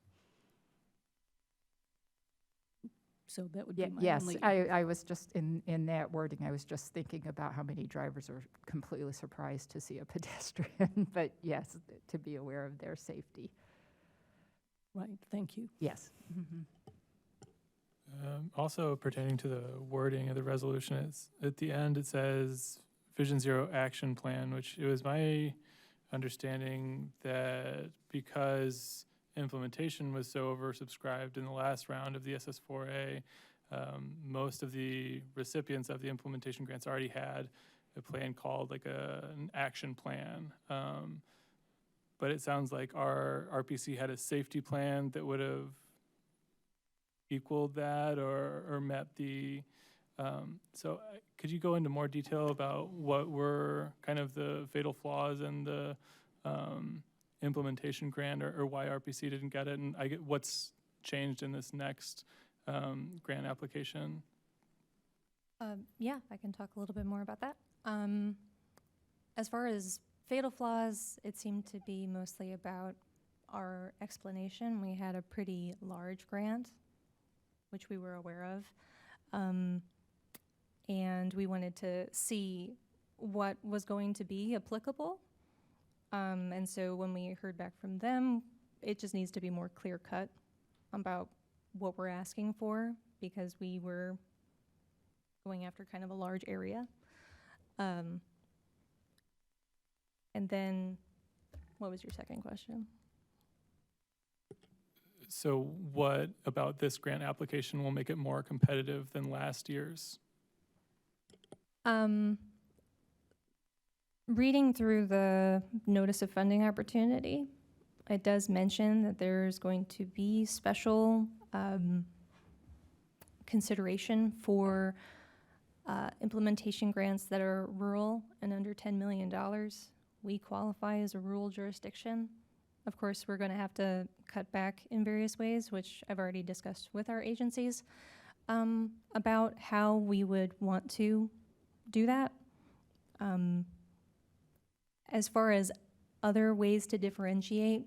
K: So that would be my
C: Yes,
K: only.
C: I was just, in that wording, I was just thinking about how many drivers are completely surprised to see a pedestrian, but yes, to be aware of their safety.
K: Right, thank you.
C: Yes. Mm-hmm.
J: Also pertaining to the wording of the resolution, it's at the end it says Vision Zero Action Plan, which it was my understanding that because implementation was so oversubscribed in the last round of the SS4A, most of the recipients of the implementation grants already had a plan called like an action plan. But it sounds like our RPC had a safety plan that would have equaled that or met the, so could you go into more detail about what were kind of the fatal flaws in the implementation grant or why RPC didn't get it, and what's changed in this next grant application?
E: Yeah, I can talk a little bit more about that. As far as fatal flaws, it seemed to be mostly about our explanation. We had a pretty large grant, which we were aware of, and we wanted to see what was going to be applicable. And so when we heard back from them, it just needs to be more clear-cut about what we're asking for, because we were going after kind of a large area. And then, what was your second question?
J: So what about this grant application will make it more competitive than last year's?
E: Reading through the notice of funding opportunity, it does mention that there's going to be special consideration for implementation grants that are rural and under $10 million. We qualify as a rural jurisdiction. Of course, we're going to have to cut back in various ways, which I've already discussed with our agencies about how we would want to do that. As far as other ways to differentiate,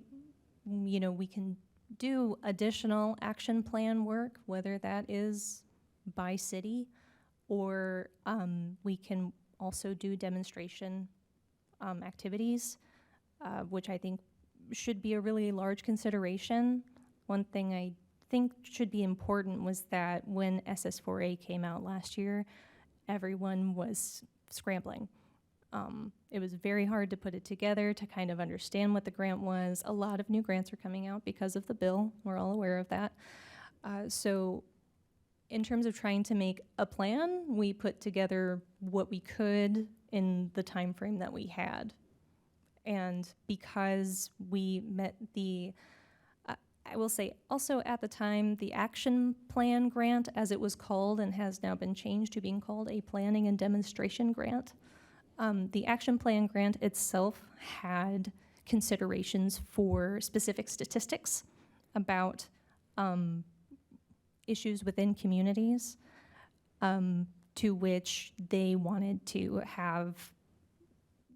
E: you know, we can do additional action plan work, whether that is by city, or we can also do demonstration activities, which I think should be a really large consideration. One thing I think should be important was that when SS4A came out last year, everyone was scrambling. It was very hard to put it together, to kind of understand what the grant was. A lot of new grants are coming out because of the bill. We're all aware of that. So in terms of trying to make a plan, we put together what we could in the time frame that we had. And because we met the, I will say also at the time, the action plan grant, as it was called and has now been changed to being called a planning and demonstration grant. The action plan grant itself had considerations for specific statistics about issues within communities, to which they wanted to have,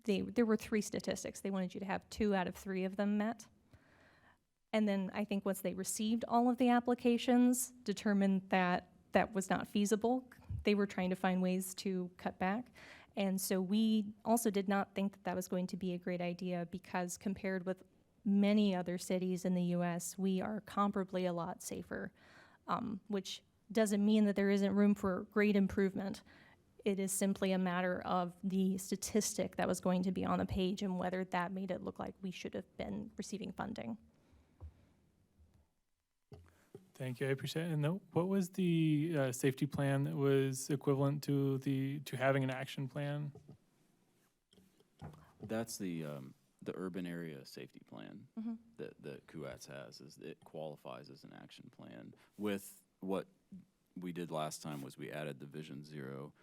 E: there were 3 statistics. They wanted you to have 2 out of 3 of them met. And then I think once they received all of the applications, determined that that was not feasible. They were trying to find ways to cut back. And so we also did not think that that was going to be a great idea, because compared with many other cities in the US, we are comparably a lot safer, which doesn't mean that there isn't room for great improvement. It is simply a matter of the statistic that was going to be on the page and whether that made it look like we should have been receiving funding.
J: Thank you, I appreciate it. And what was the safety plan that was equivalent to having an action plan?
B: That's the urban area safety plan that CUATS has. Is it qualifies as an action plan. With what we did last time was we added the Vision Zero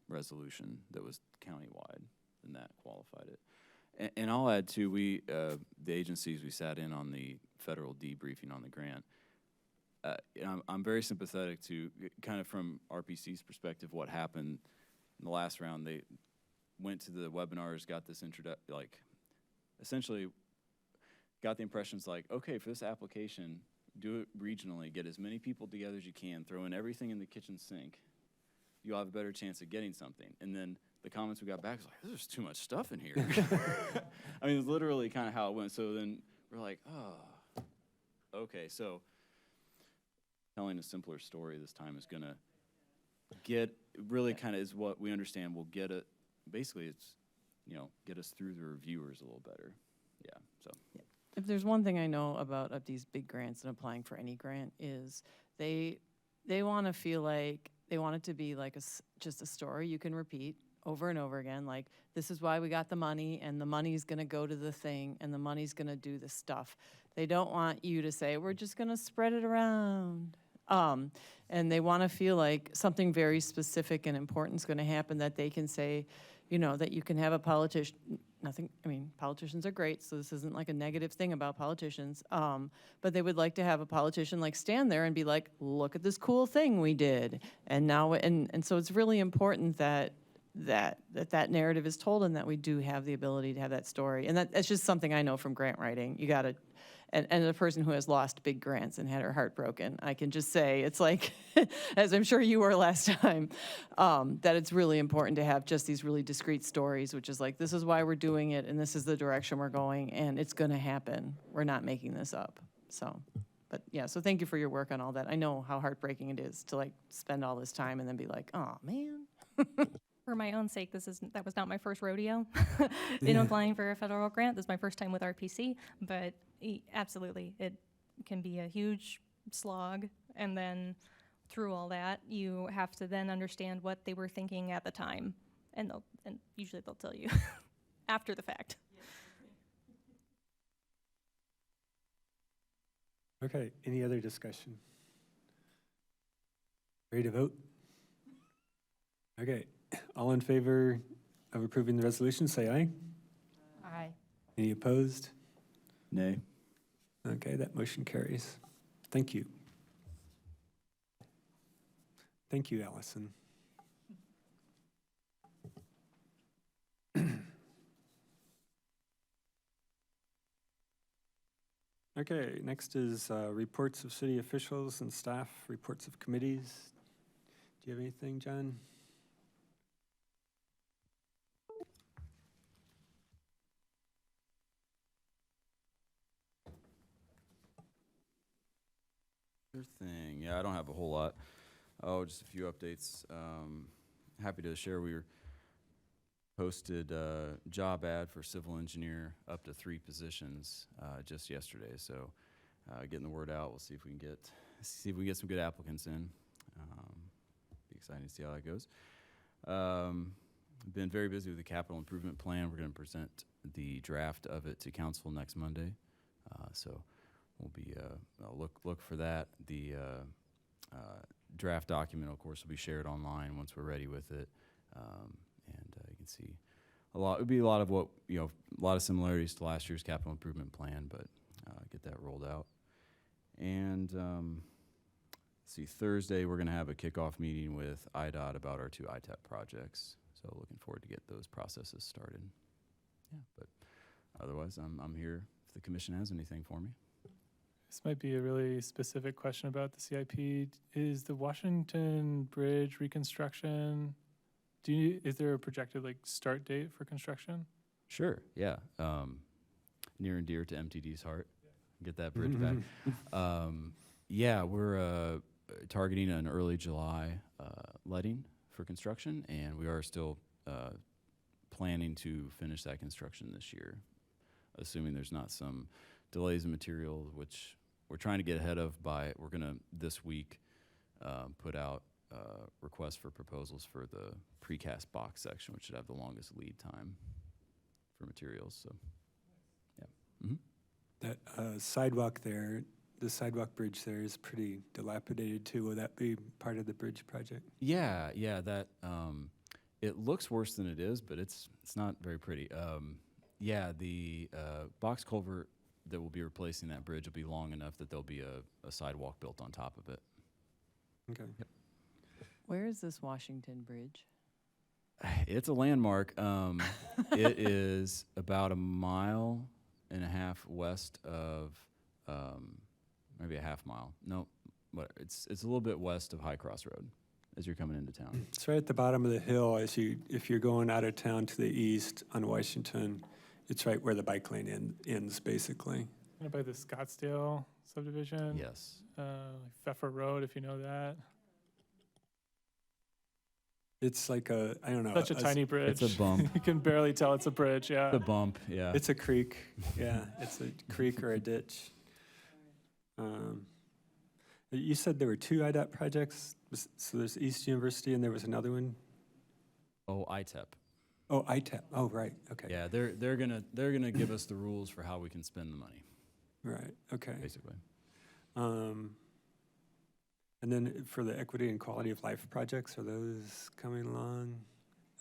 B: resolution that was countywide, and that qualified it. And I'll add too, the agencies we sat in on the federal debriefing on the grant. I'm very sympathetic to, kind of from RPC's perspective, what happened in the last round. They went to the webinars, got this essentially got the impressions like, okay, for this application, do it regionally, get as many people together as you can, throw in everything in the kitchen sink, you'll have a better chance of getting something. And then the comments we got back was like, there's too much stuff in here. I mean, it's literally kind of how it went. So then we're like, oh, okay, so telling a simpler story this time is gonna kind of is what we understand will get it. Basically, it's, get us through the reviewers a little better. Yeah. So. Yeah.
H: If there's one thing I know about these big grants and applying for any grant is they want to feel like they want it to be like just a story you can repeat over and over again. Like, this is why we got the money, and the money's going to go to the thing, and the money's going to do the stuff. They don't want you to say, we're just going to spread it around. And they want to feel like something very specific and important is going to happen, that they can say, that you can have a politician, politicians are great, so this isn't like a negative thing about politicians, but they would like to have a politician like stand there and be like, look at this cool thing we did. And now, and so it's really important that narrative is told, and that we do have the ability to have that story. And that's just something I know from grant writing. You gotta, and a person who has lost big grants and had her heart broken, I can just say, it's like, as I'm sure you were last time, that it's really important to have just these really discrete stories, which is like, this is why we're doing it, and this is the direction we're going, and it's gonna happen. We're not making this up. So, but yeah, so thank you for your work on all that. I know how heartbreaking it is to like spend all this time and then be like, oh man.
E: For my own sake, that was not my first rodeo in applying for a federal grant. This is my first time with RPC, but absolutely, it can be a huge slog. And then through all that, you have to then understand what they were thinking at the time. and usually they'll tell you after the fact.
A: Okay, any other discussion? Ready to vote? Okay, all in favor of approving the resolution, say aye.
C: Aye.
A: Any opposed?
B: Nay.
A: Okay, that motion carries. Thank you. Thank you, Allison. Okay, next is reports of city officials and staff, reports of committees. Do you have anything, John?
B: Sure thing. Yeah, I don't have a whole lot. Oh, just a few updates. Happy to share we posted a job ad for civil engineer up to 3 positions just yesterday. So getting the word out. We'll see if we can get some good applicants in. Be exciting to see how that goes. Been very busy with the capital improvement plan. We're going to present the draft of it to council next Monday. So we'll be look for that. The draft document, of course, will be shared online once we're ready with it, and you can see a lot. It would be a lot of what a lot of similarities to last year's capital improvement plan, but get that rolled out. And see, Thursday we're going to have a kickoff meeting with IDOT about our 2 ITEP projects. So looking forward to get those processes started. Yeah, but otherwise, I'm here if the commission has anything for me.
J: This might be a really specific question about the CIP. Is the Washington Bridge reconstruction, is there a projected start date for construction?
B: Sure, yeah. Near and dear to MTD's heart. Get that bridge back. Yeah, we're targeting an early July letting for construction, and we are still planning to finish that construction this year, assuming there's not some delays in materials, which we're trying to get ahead of we're going to this week put out requests for proposals for the precast box section, which should have the longest lead time for materials. So, yeah.
A: That sidewalk there, the sidewalk bridge there is pretty dilapidated too. Will that be part of the bridge project?
B: Yeah. That it looks worse than it is, but it's not very pretty. Yeah, the box culvert that will be replacing that bridge will be long enough that there'll be a sidewalk built on top of it.
A: Okay.
B: Yep.
H: Where is this Washington Bridge?
B: It's a landmark. It is about 1.5 miles west of, maybe a half mile. No, but it's a little bit west of High Cross Road as you're coming into town.
A: It's right at the bottom of the hill if you're going out of town to the east on Washington. It's right where the bike lane ends, basically.
J: Kind of by the Scottsdale subdivision?
B: Yes.
J: Pfeffer Road, if you know that.
A: It's like I don't know.
J: Such a tiny bridge.
B: It's a bump.
J: You can barely tell it's a bridge, yeah.
B: The bump, yeah.
A: It's a creek. Yeah, it's a creek or a ditch. You said there were 2 IDOT projects. So there's East University and there was another one.
B: Oh, ITEP.
A: Oh, ITEP. Oh, right. Okay.
B: Yeah, they're gonna give us the rules for how we can spend the money,
A: Right. Okay.
B: basically.
A: And then for the equity and quality of life projects, are those coming along?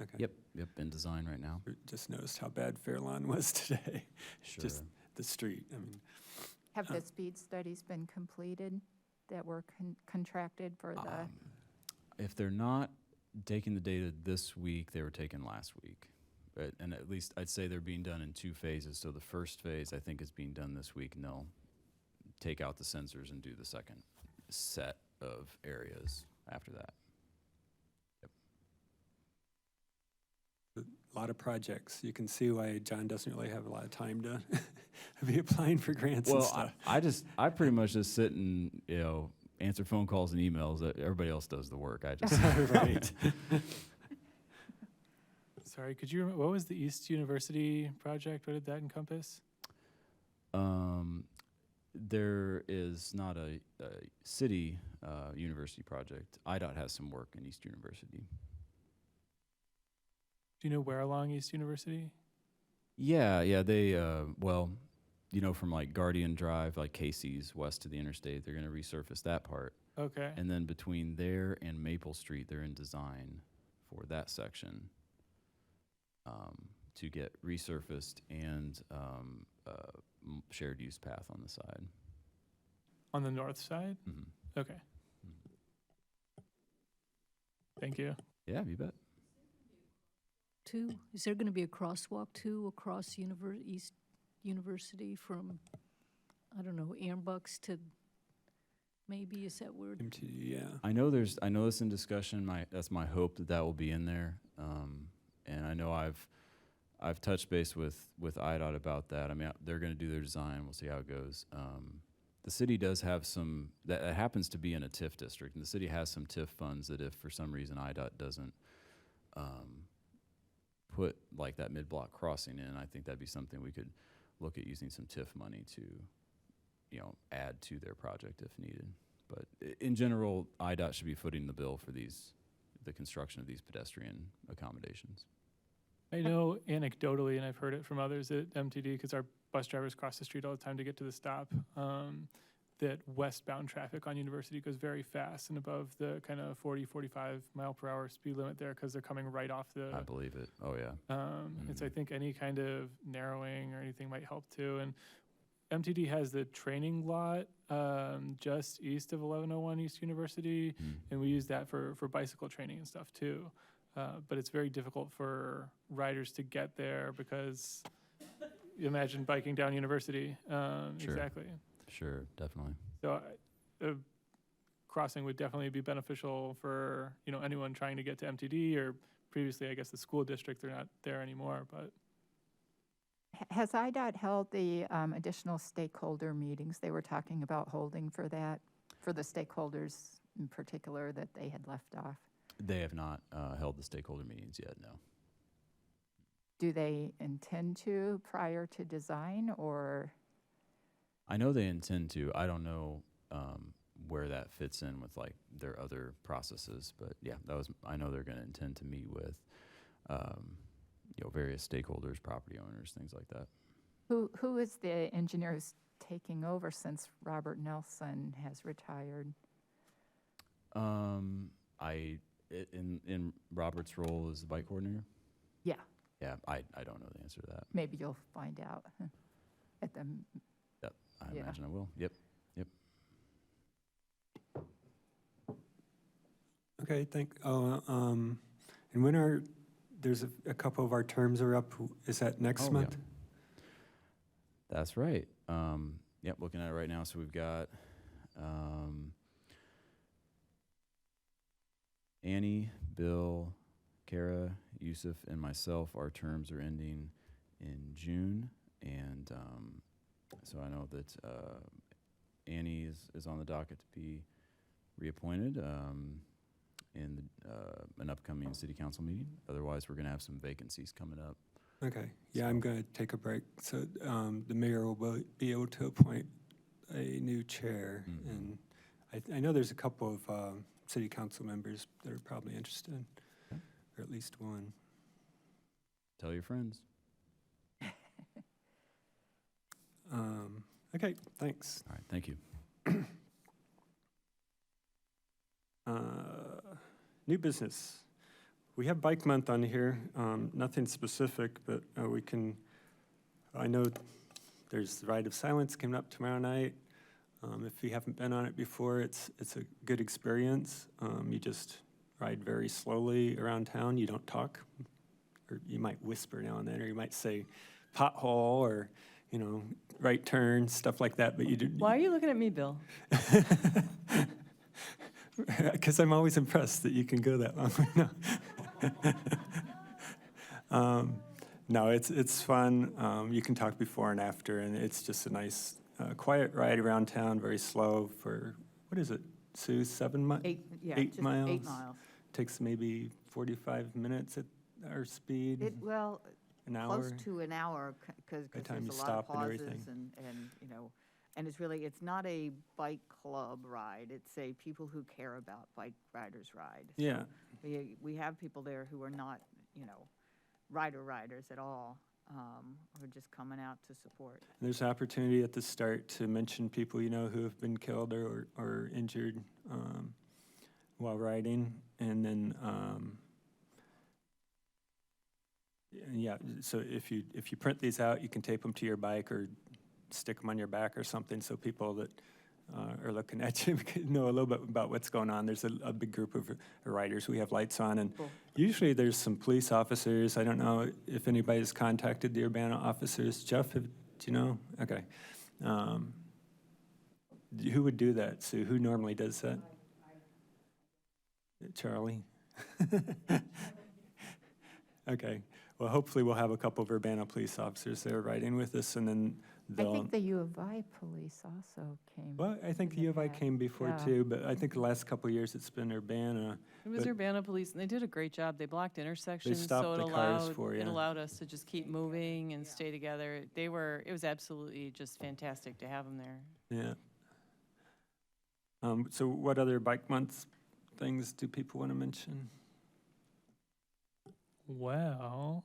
A: Okay.
B: Yep, in design right now.
A: Just noticed how bad Fairlawn was today.
B: Sure.
A: Just the street. I mean,
C: Have the speed studies been completed that were contracted for the?
B: If they're not taking the data this week, they were taken last week. And at least I'd say they're being done in 2 phases. So the first phase, I think, is being done this week, and they'll take out the sensors and do the second set of areas after that.
A: a lot of projects. You can see why John doesn't really have a lot of time to be applying for grants and
B: Well,
A: stuff.
B: I pretty much just sit and, answer phone calls and emails. Everybody else does the work. I just,
A: Right.
J: Sorry, could you, what was the East University project? What did that encompass?
B: There is not a city university project. IDOT has some work in East University.
J: Do you know where along East University?
B: Yeah, they, well, you know, from like Guardian Drive, like Casey's west to the interstate, they're gonna resurface that part.
J: Okay.
B: And then between there and Maple Street, they're in design for that section to get resurfaced and shared use path on the side.
J: On the north side?
B: Mm-hmm.
J: Okay. Thank you.
B: Yeah, you bet.
K: Is there going to be a crosswalk too across East University from, I don't know, Ambucks to, maybe, is that word?
A: MTD, yeah.
B: I know it's in discussion. That's my hope that will be in there. And I know I've touched base with IDOT about that. I mean, they're going to do their design. We'll see how it goes. The city does have some, that happens to be in a TIF district, and the city has some TIF funds that if for some reason IDOT doesn't put like that mid-block crossing in, I think that'd be something we could look at using some TIF money to, you know, add to their project if needed. But in general, IDOT should be footing the bill for the construction of these pedestrian accommodations.
J: I know anecdotally, and I've heard it from others at MTD, because our bus drivers cross the street all the time to get to the stop, that westbound traffic on University goes very fast and above the kind of 40, 45 mile per hour speed limit there, because they're coming right off the.
B: I believe it. Oh, yeah.
J: And so I think any kind of narrowing or anything might help too. And MTD has the training lot just east of 1101 East University, and we use that for bicycle training and stuff too. But it's very difficult for riders to get there because you imagine biking down University.
B: Sure.
J: Exactly.
B: Sure, definitely.
J: So a crossing would definitely be beneficial for, you know, anyone trying to get to MTD, or previously, I guess, the school district. They're not there anymore, but.
C: Has IDOT held the additional stakeholder meetings they were talking about holding for that, for the stakeholders in particular that they had left off?
B: They have not held the stakeholder meetings yet, no.
C: Do they intend to prior to design, or?
B: I know they intend to. I don't know where that fits in with like their other processes, but yeah, I know they're going to intend to meet with you know, various stakeholders, property owners, things like that.
C: Who is the engineer who's taking over since Robert Nelson has retired?
B: In Robert's role as the bike coordinator?
C: Yeah.
B: Yeah, I don't know the answer to that.
C: Maybe you'll find out at the.
B: Yep, I
C: Yeah.
B: imagine I will. Yep.
A: Okay, and when there's a couple of our terms are up, is that next
B: Oh,
A: month?
B: yeah. That's right. Yep, looking at it right now. So we've got Annie, Bill, Kara, Yusuf, and myself. Our terms are ending in June, and so I know that Annie is on the docket to be reappointed in an upcoming city council meeting. Otherwise, we're going to have some vacancies coming up.
A: Okay, yeah, I'm going to take a break, so the mayor will be able to appoint a new chair, and I know there's a couple of city council members that are probably interested,
B: Okay.
A: or at least one.
B: Tell your friends.
A: Okay, thanks.
B: All right, thank you.
A: New business. We have Bike Month on here, nothing specific, but I know there's the Ride of Silence coming up tomorrow night. If you haven't been on it before, it's a good experience. You just ride very slowly around town. You don't talk, or you might whisper now and then, or you might say pothole, or, you know, right turn, stuff like that, but you do.
H: Why are you looking at me, Bill?
A: Because I'm always impressed that you can go that long. No. No, it's fun. You can talk before and after, and it's just a nice, quiet ride around town, very slow for, what is it, Sue, 7 miles? 8 miles?
D: 8 miles.
A: Takes maybe 45 minutes at our speed, an hour.
D: Close to an hour, because
A: By the time
D: there's
A: you
D: a lot of
A: stop and
D: pauses
A: everything.
D: and, you know, and it's not a bike club ride. It's a people who care about bike riders ride. So
A: Yeah.
D: we have people there who are not, you know, riders at all, who are just coming out to support.
A: There's opportunity at the start to mention people you know who have been killed or injured while riding, and then yeah. So if you print these out, you can tape them to your bike or stick them on your back or something, so people that are looking at you know a little bit about what's going on. There's a big group of riders. We have lights on, and
D: Cool.
A: usually there's some police officers. I don't know if anybody's contacted the Urbana officers. Jeff, do you know? Okay. Who would do that, Sue? Who normally does that? Charlie? Okay. Well, hopefully we'll have a couple of Urbana police officers there riding with us, and then
C: I
A: they'll...
C: think the U of I police also came.
A: Well, I think
C: in
A: the U of I
C: past.
A: came before
C: Yeah.
A: too, but I think the last couple of years it's been Urbana.
H: It was
A: But-
H: Urbana Police, and they did a great job. They blocked intersections,
A: stopped
H: so it
A: the cars
H: allowed,
A: for
H: it
A: you.
H: allowed us to just keep moving and stay together. It was absolutely just fantastic to have them there.
A: Yeah. So what other bike month things do people want to mention?
J: Well,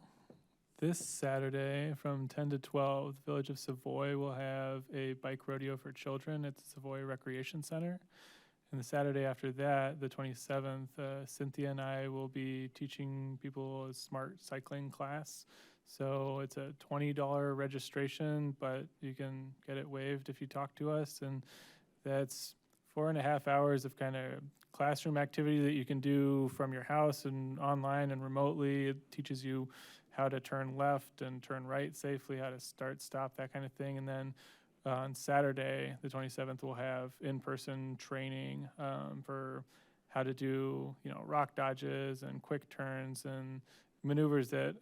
J: this Saturday from 10 to 12, the Village of Savoy will have a bike rodeo for children at the Savoy Recreation Center. And the Saturday after that, the 27th, Cynthia and I will be teaching people a smart cycling class. So it's a $20 registration, but you can get it waived if you talk to us. And that's 4.5 hours of kind of classroom activity that you can do from your house and online and remotely. It teaches you how to turn left and turn right safely, how to start, stop, that kind of thing. And then on Saturday, the 27th, we'll have in-person training for how to do, rock dodges and quick turns and maneuvers that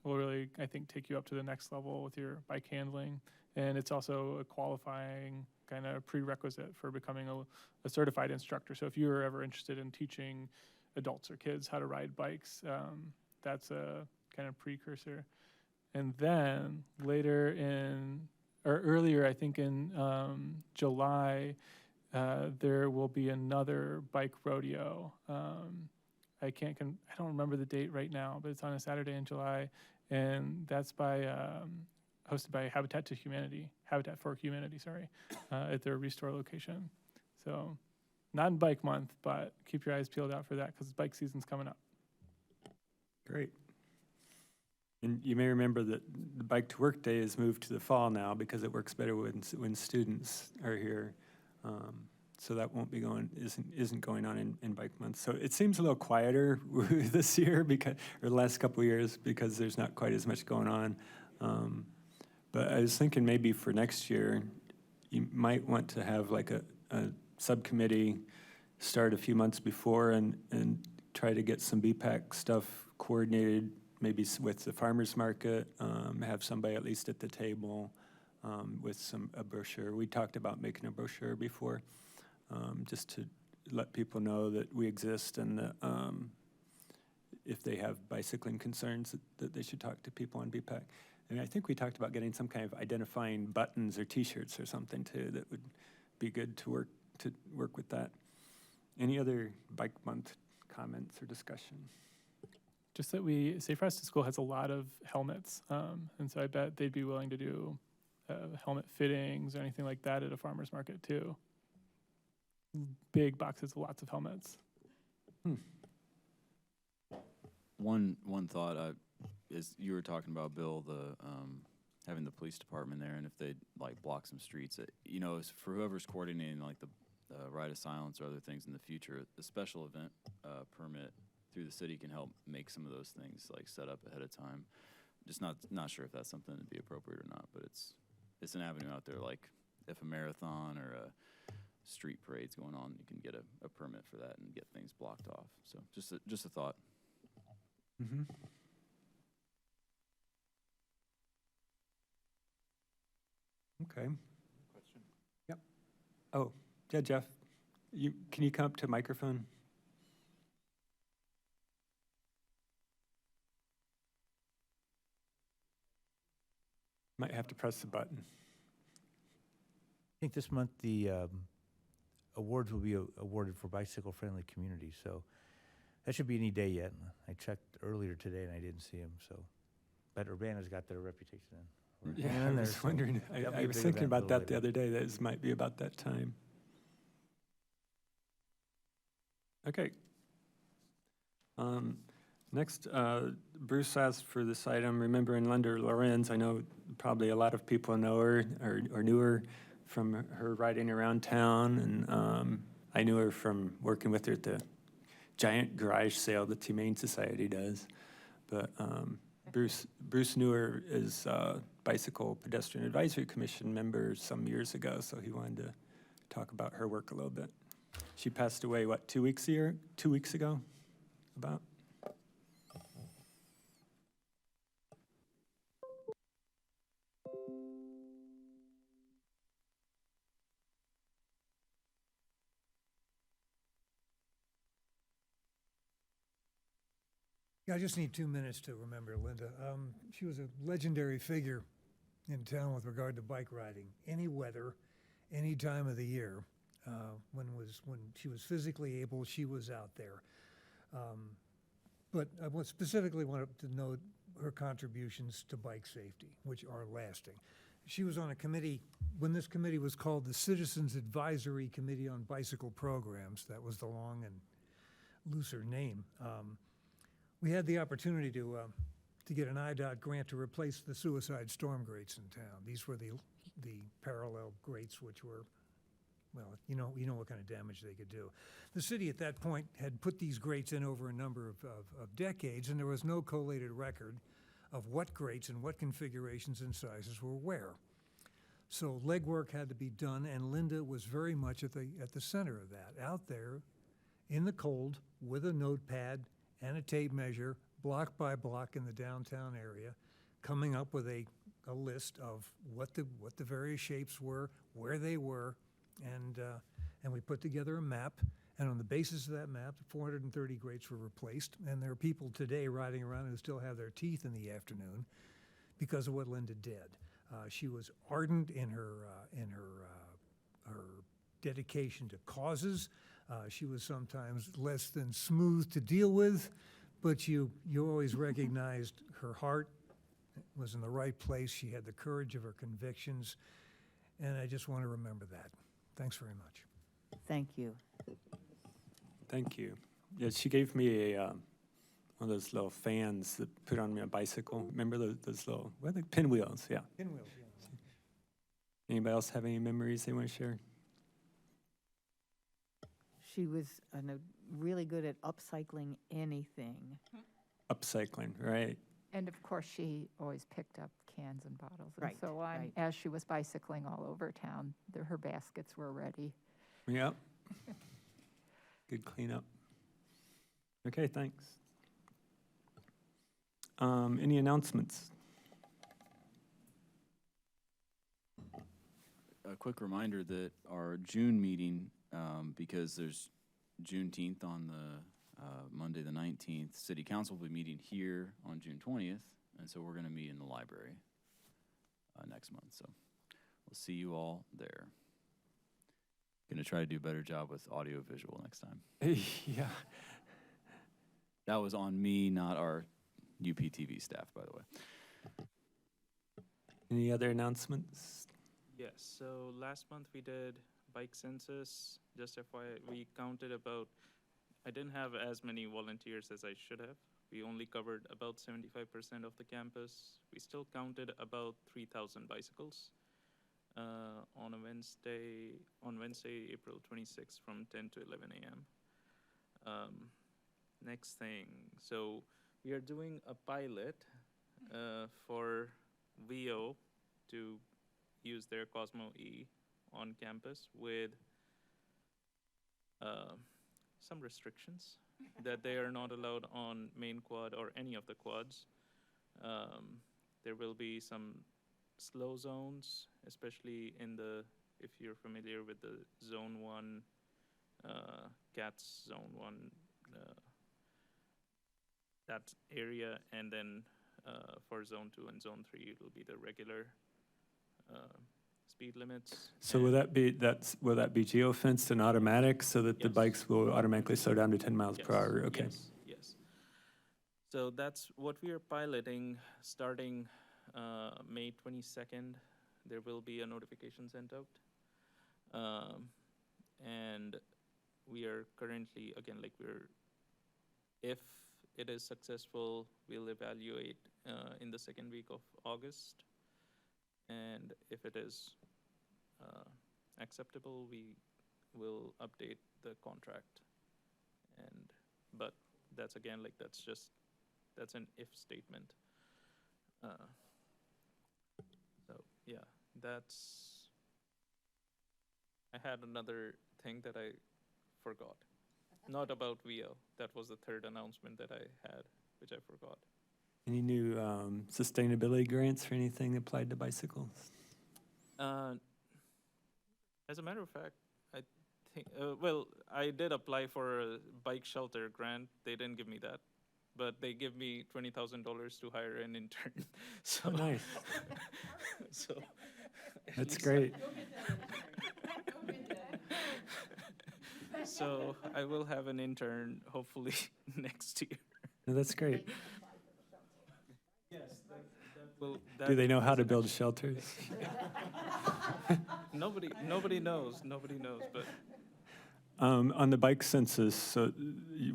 J: will really, I think, take you up to the next level with your bike handling. And it's also a qualifying kind of prerequisite for becoming a certified instructor. So if you're ever interested in teaching adults or kids how to ride bikes, that's a kind of precursor. And then earlier, I think in July, there will be another bike rodeo. I don't remember the date right now, but it's on a Saturday in July, and that's hosted by Habitat for Humanity, at their Restore location. So not in bike month, but keep your eyes peeled out for that because bike season's coming up.
A: Great. And you may remember that the Bike to Work Day is moved to the fall now because it works better when students are here. So that isn't going on in bike month. So it seems a little quieter this year or the last couple of years because there's not quite as much going on. But I was thinking maybe for next year, you might want to have like a subcommittee start a few months before and try to get some BPAC stuff coordinated, maybe with the farmers market, have somebody at least at the table with a brochure. We talked about making a brochure before, just to let people know that we exist and that if they have bicycling concerns that they should talk to people on BPAC. And I think we talked about getting some kind of identifying buttons or T-shirts or something too that would be good to work with that. Any other bike month comments or discussion?
J: Just that Safe Routes to School has a lot of helmets, and so I bet they'd be willing to do helmet fittings or anything like that at a farmer's market too. Big boxes of lots of helmets.
B: One thought is you were talking about, Bill, having the police department there, and if they block some streets, for whoever's coordinating the Ride of Silence or other things in the future, the special event permit through the city can help make some of those things set up ahead of time. Just not sure if that's something that'd be appropriate or not, but it's an avenue out there. Like if a marathon or a street parade's going on, you can get a permit for that and get things blocked off. So just a thought.
A: Mm-hmm. Okay.
I: Question?
A: Yep. Oh, yeah, Jeff. Can you come up to the microphone? Might have to press the button.
L: I think this month the awards will be awarded for bicycle-friendly communities. So That should be any day yet. I checked earlier today and I didn't see him, so. But Urbana's got their reputation then. We're
A: Yeah,
L: hanging
A: I
L: in there,
A: was
L: so
A: wondering,
L: that'll be
A: I
L: a
A: was
L: big
A: thinking
L: event a
A: about
L: little
A: that the
L: later.
A: other day, that this might be about that time. Okay. Next, Bruce asked for this item, remembering Linda Lorenz. I know probably a lot of people know her or knew her from her riding around town, and I knew her from working with her at the giant garage sale that the Humane Society does. But Bruce knew her as Bicycle Pedestrian Advisory Commission member some years ago, so he wanted to talk about her work a little bit. She passed away, what, 2 weeks ago, about?
G: Yeah, I just need 2 minutes to remember Linda. She was a legendary figure in town with regard to bike riding. Any weather, any time of the year. When she was physically able, she was out there. But I specifically wanted to note her contributions to bike safety, which are lasting. She was on a committee, when this committee was called the Citizens Advisory Committee on Bicycle Programs. That was the long and looser name. We had the opportunity to get an IDOT grant to replace the suicide storm grates in town. These were the parallel grates, which were, well, you know what kind of damage they could do. The city at that point had put these grates in over a number of decades, and there was no collated record of what grates and what configurations and sizes were where. So legwork had to be done, and Linda was very much at the center of that, out there in the cold with a notepad and a tape measure, block by block in the downtown area, coming up with a list of what the various shapes were, where they were, and we put together a map. And on the basis of that map, 430 grates were replaced. And there are people today riding around who still have their teeth in the afternoon because of what Linda did. She was ardent in her dedication to causes. She was sometimes less than smooth to deal with, but you always recognized her heart was in the right place. She had the courage of her convictions, and I just want to remember that. Thanks very much.
D: Thank you.
A: Thank you. Yeah, she gave me one of those little fans that put on my bicycle. Remember those little, what are they? Pinwheels, yeah.
G: Pinwheels, yeah.
A: Anybody else have any memories they want to share?
D: She was really good at upcycling anything.
A: Upcycling, right?
C: And of course, she always picked up cans and bottles and
D: Right,
C: so on.
D: right.
C: As she was bicycling all over town, her baskets were ready.
A: Yep. Good cleanup. Okay, thanks. Any announcements?
B: A quick reminder that our June meeting, because there's Juneteenth on the Monday the 19th, City Council will be meeting here on June 20th, and so we're going to meet in the library next month. So we'll see you all there. Going to try to do a better job with audio visual next time.
A: Yeah.
B: That was on me, not our UPTV staff, by the way.
A: Any other announcements?
F: Yes, so last month we did bike census. Just FYI, we counted about, I didn't have as many volunteers as I should have. We only covered about 75% of the campus. We still counted about 3,000 bicycles on Wednesday, April 26th from 10 to 11 a.m. Next thing, so we are doing a pilot for VO to use their Cosmo E on campus with some restrictions that they are not allowed on main quad or any of the quads. There will be some slow zones, especially if you're familiar with the Zone 1, CATS Zone 1, that area, and then for Zone 2 and Zone 3, it'll be the regular speed limits.
A: So will that be geofenced and automatic so that the
F: Yes.
A: bikes will automatically slow down to 10 miles per
F: Yes,
A: hour? Okay.
F: yes. So that's what we are piloting starting May 22nd. There will be a notification sent out. And we are currently, again, like if it is successful, we'll evaluate in the second week of August. And if it is acceptable, we will update the contract. But that's again, like that's an if statement. So yeah, I had another thing that I forgot. Not about VO. That was the third announcement that I had, which I forgot.
A: Any new sustainability grants for anything applied to bicycles?
F: As a matter of fact, I think, well, I did apply for a bike shelter grant. They didn't give me that, but they give me $20,000 to hire an intern. So
A: Oh, nice.
F: so at
A: That's
F: least
A: great.
F: So I will have an intern hopefully next year.
A: No, that's great.
F: Yes, will.
A: Do they know how to build shelters?
F: Nobody knows. Nobody knows. But
A: On the bike census, so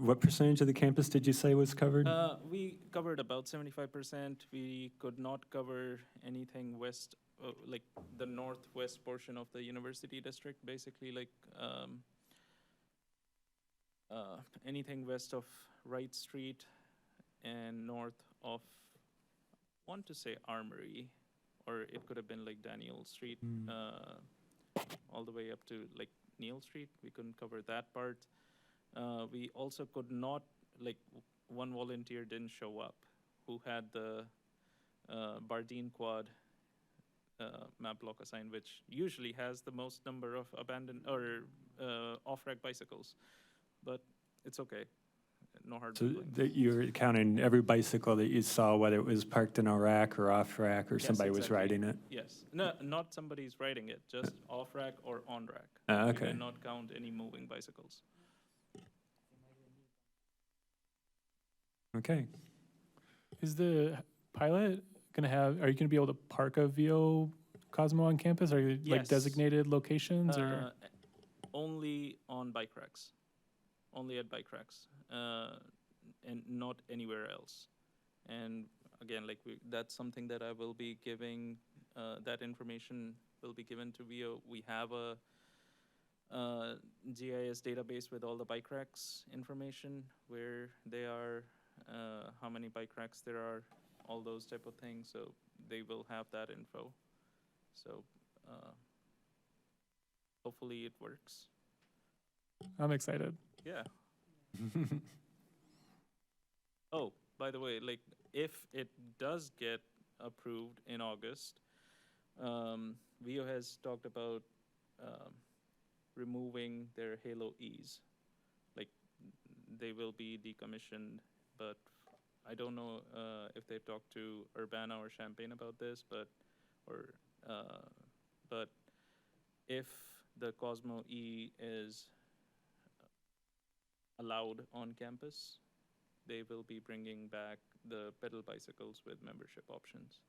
A: what percentage of the campus did you say was covered?
F: we covered about 75%. We could not cover anything west, like the northwest portion of the university district. Basically, like anything west of Wright Street and north of, I want to say Armory, or it could have been like Daniel Street, all the way up to like Neal Street. We couldn't cover that part. We also could not, like one volunteer didn't show up who had the Bardeen Quad map block assigned, which usually has the most number of abandoned or off-rack bicycles. But it's okay. No hard
A: So
F: feelings.
A: that you're counting every bicycle that you saw, whether it was parked in a rack or off rack or
F: Yes,
A: somebody was
F: exactly.
A: riding it?
F: Yes. No, not somebody's riding it, just off-rack or on-rack.
A: Okay.
F: We did not count any moving bicycles.
A: Okay.
J: Is the pilot gonna are you gonna be able to park a VO Cosmo on campus? Are you like
F: Yes.
J: designated locations or?
F: Only on bike racks. Only at bike racks. And not anywhere else. And again, like that's something that I will be giving, that information will be given to VO. We have a GIS database with all the bike racks information, where they are, how many bike racks there are, all those type of things. So they will have that info. So hopefully it works.
J: I'm excited.
F: Yeah. Oh, by the way, like if it does get approved in August, VO has talked about removing their Halo E's. Like they will be decommissioned, but I don't know if they've talked to Urbana or Champaign about this, but if the Cosmo E is allowed on campus, they will be bringing back the pedal bicycles with membership options,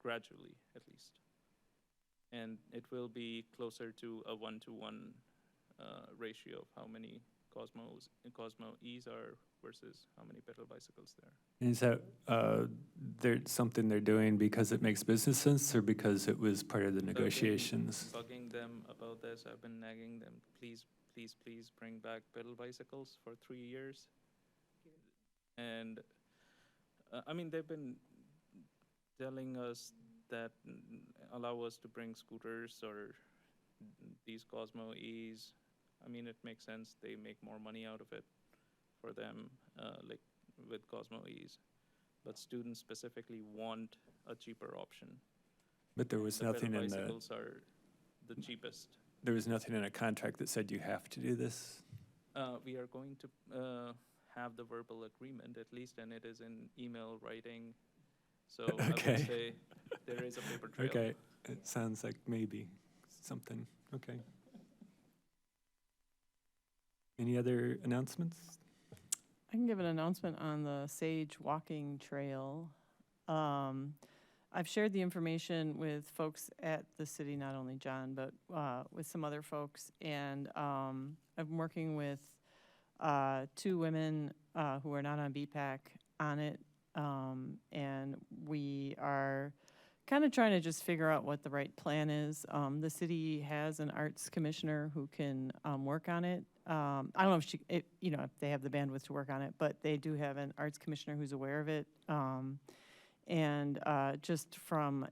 F: gradually at least. And it will be closer to a 1-to-1 ratio of how many Cosmo E's are versus how many pedal bicycles there are.
A: Is that something they're doing because it makes business sense or because it was part of the negotiations?
F: I've been bugging them about this. I've been nagging them, please bring back pedal bicycles for 3 years. And I mean, they've been telling us that allow us to bring scooters or these Cosmo E's. I mean, it makes sense. They make more money out of it for them, like with Cosmo E's. But students specifically want a cheaper option.
A: But there was
F: The
A: nothing
F: pedal
A: in the,
F: bicycles are the cheapest.
A: there was nothing in a contract that said you have to do this?
F: We are going to have the verbal agreement at least, and it is in email writing. So I
A: Okay.
F: would say there is a paper trail.
A: Okay, it sounds like maybe something, okay. Any other announcements?
H: can give an announcement on the Sage Walking Trail. I've shared the information with folks at the city, not only John, but with some other folks. And I'm working with 2 women who are not on BPAC on it. And we are kind of trying to just figure out what the right plan is. The city has an arts commissioner who can work on it. I don't know if if they have the bandwidth to work on it, but they do have an arts commissioner who's aware of it. And just from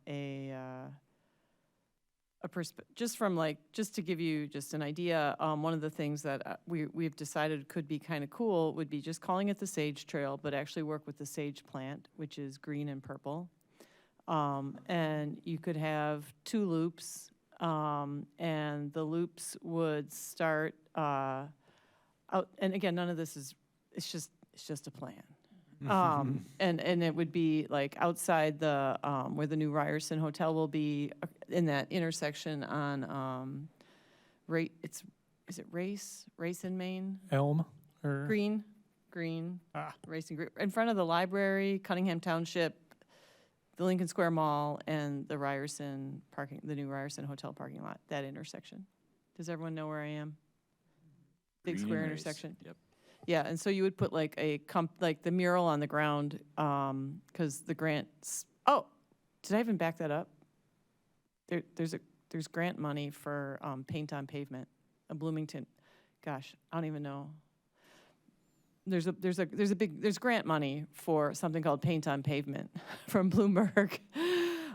H: just to give you just an idea, one of the things that we've decided could be kind of cool would be just calling it the Sage Trail, but actually work with the sage plant, which is green and purple. And you could have 2 loops, and the loops would start out. And again, none of this is. It's just a plan. And it would be like outside the where the new Ryerson Hotel will be, in that intersection on is it Race in Maine?
J: Elm or
H: Green, Race and Green, in front of the library, Cunningham Township, the Lincoln Square Mall, and the Ryerson parking, the new Ryerson Hotel parking lot. That intersection. Does everyone know where I am? Big
B: Green
H: square
B: and Race.
H: intersection.
B: Yep.
H: Yeah, and so you would put like like the mural on the ground, because the grants. Oh, did I even back that up? There's grant money for paint on pavement, Bloomington. Gosh, I don't even know. There's grant money for something called paint on pavement from Bloomberg.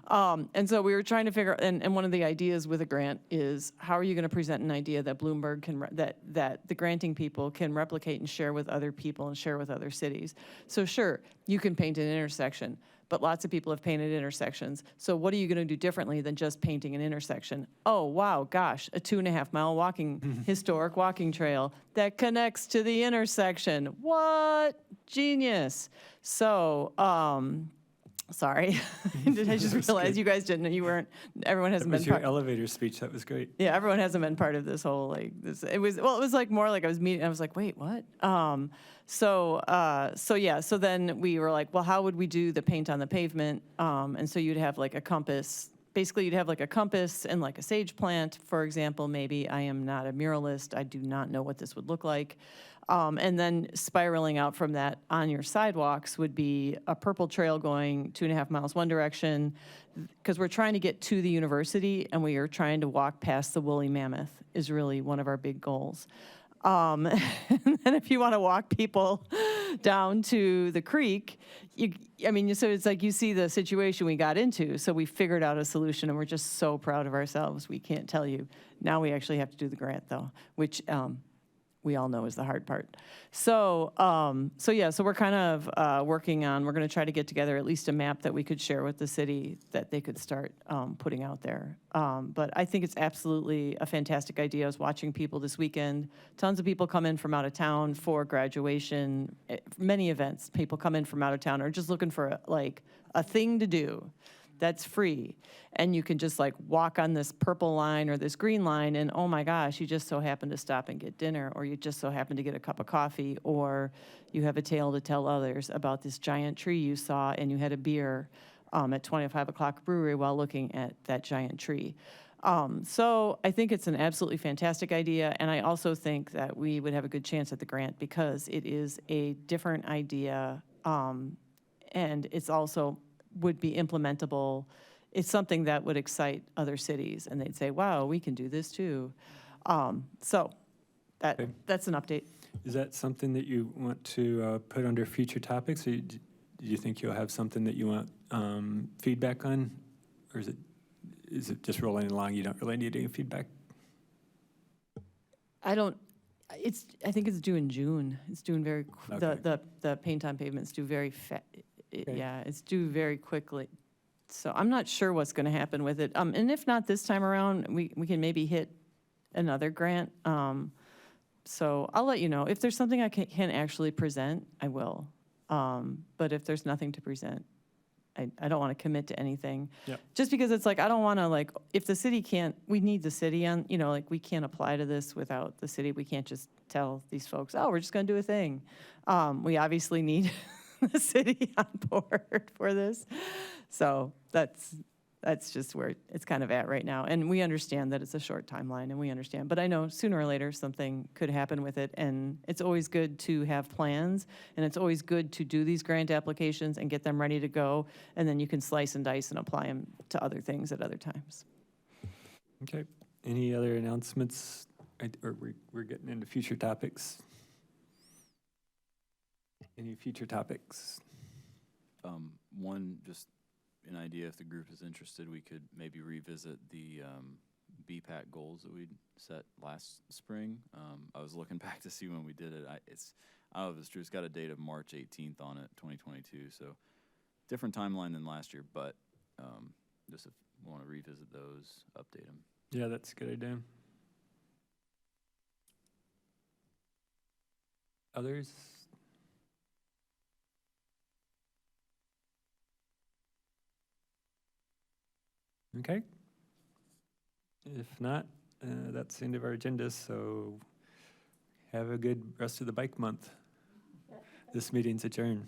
H: And so we were trying to figure, and one of the ideas with a grant is how are you going to present an idea that Bloomberg can, that the granting people can replicate and share with other people and share with other cities. So sure, you can paint an intersection, but lots of people have painted intersections. So what are you going to do differently than just painting an intersection? Oh, wow, gosh, a 2.5-mile historic walking trail that connects to the intersection. What? Genius. So, sorry, I just realized you guys didn't. You weren't. Everyone hasn't
A: That was
H: been
A: your
H: part.
A: elevator speech. That was great.
H: Yeah, everyone hasn't been part of this whole like this. It was like more like I was meeting. I was like, wait, what? So then we were like, well, how would we do the paint on the pavement? And so you'd have like a compass. Basically, you'd have like a compass and like a sage plant, for example. Maybe I am not a muralist. I do not know what this would look like. And then spiraling out from that on your sidewalks would be a purple trail going 2.5 miles one direction, because we're trying to get to the university and we are trying to walk past the woolly mammoth is really one of our big goals. And then if you want to walk people down to the creek, so it's like you see the situation we got into. So we figured out a solution and we're just so proud of ourselves. We can't tell you. Now we actually have to do the grant though, which we all know is the hard part. So we're kind of working on, we're going to try to get together at least a map that we could share with the city that they could start putting out there. But I think it's absolutely a fantastic idea. I was watching people this weekend. Tons of people come in from out of town for graduation, many events. People come in from out of town are just looking for a thing to do that's free. And you can just like walk on this purple line or this green line and oh my gosh, you just so happen to stop and get dinner, or you just so happen to get a cup of coffee, or you have a tale to tell others about this giant tree you saw and you had a beer at 25 o'clock brewery while looking at that giant tree. So I think it's an absolutely fantastic idea. And I also think that we would have a good chance at the grant because it is a different idea. And it's also would be implementable. It's something that would excite other cities and they'd say, wow, we can do this too. So that's an update.
A: Is that something that you want to put under future topics? Or do you think you'll have something that you want feedback on? Or is it just rolling along, you don't really need any feedback?
H: I think it's due in June. It's doing very,
A: Okay.
H: the paint on pavement's due very
A: Okay.
H: yeah, it's due very quickly. So I'm not sure what's going to happen with it. And if not this time around, we can maybe hit another grant. So I'll let you know. If there's something I can actually present, I will. But if there's nothing to present, I don't want to commit to anything.
A: Yep.
H: Just because it's like, I don't want to if the city can't, we need the city on, we can't apply to this without the city. We can't just tell these folks, oh, we're just going to do a thing. We obviously need the city on board for this. So that's just where it's kind of at right now. And we understand that it's a short timeline, and we understand. But I know sooner or later something could happen with it, and it's always good to have plans, and it's always good to do these grant applications and get them ready to go, and then you can slice and dice and apply them to other things at other times.
A: Okay. Any other announcements? Or we're getting into future topics? Any future topics?
B: One, just an idea, if the group is interested, we could maybe revisit the BPAC goals that we set last spring. I was looking back to see when we did it. I don't know if it's true. It's got a date of March 18th on it, 2022. So different timeline than last year, but just if we want to revisit those, update them.
A: Yeah, that's a good idea. Others? Okay. If not, that's the end of our agenda, so have a good rest of the bike month. This meeting's adjourned.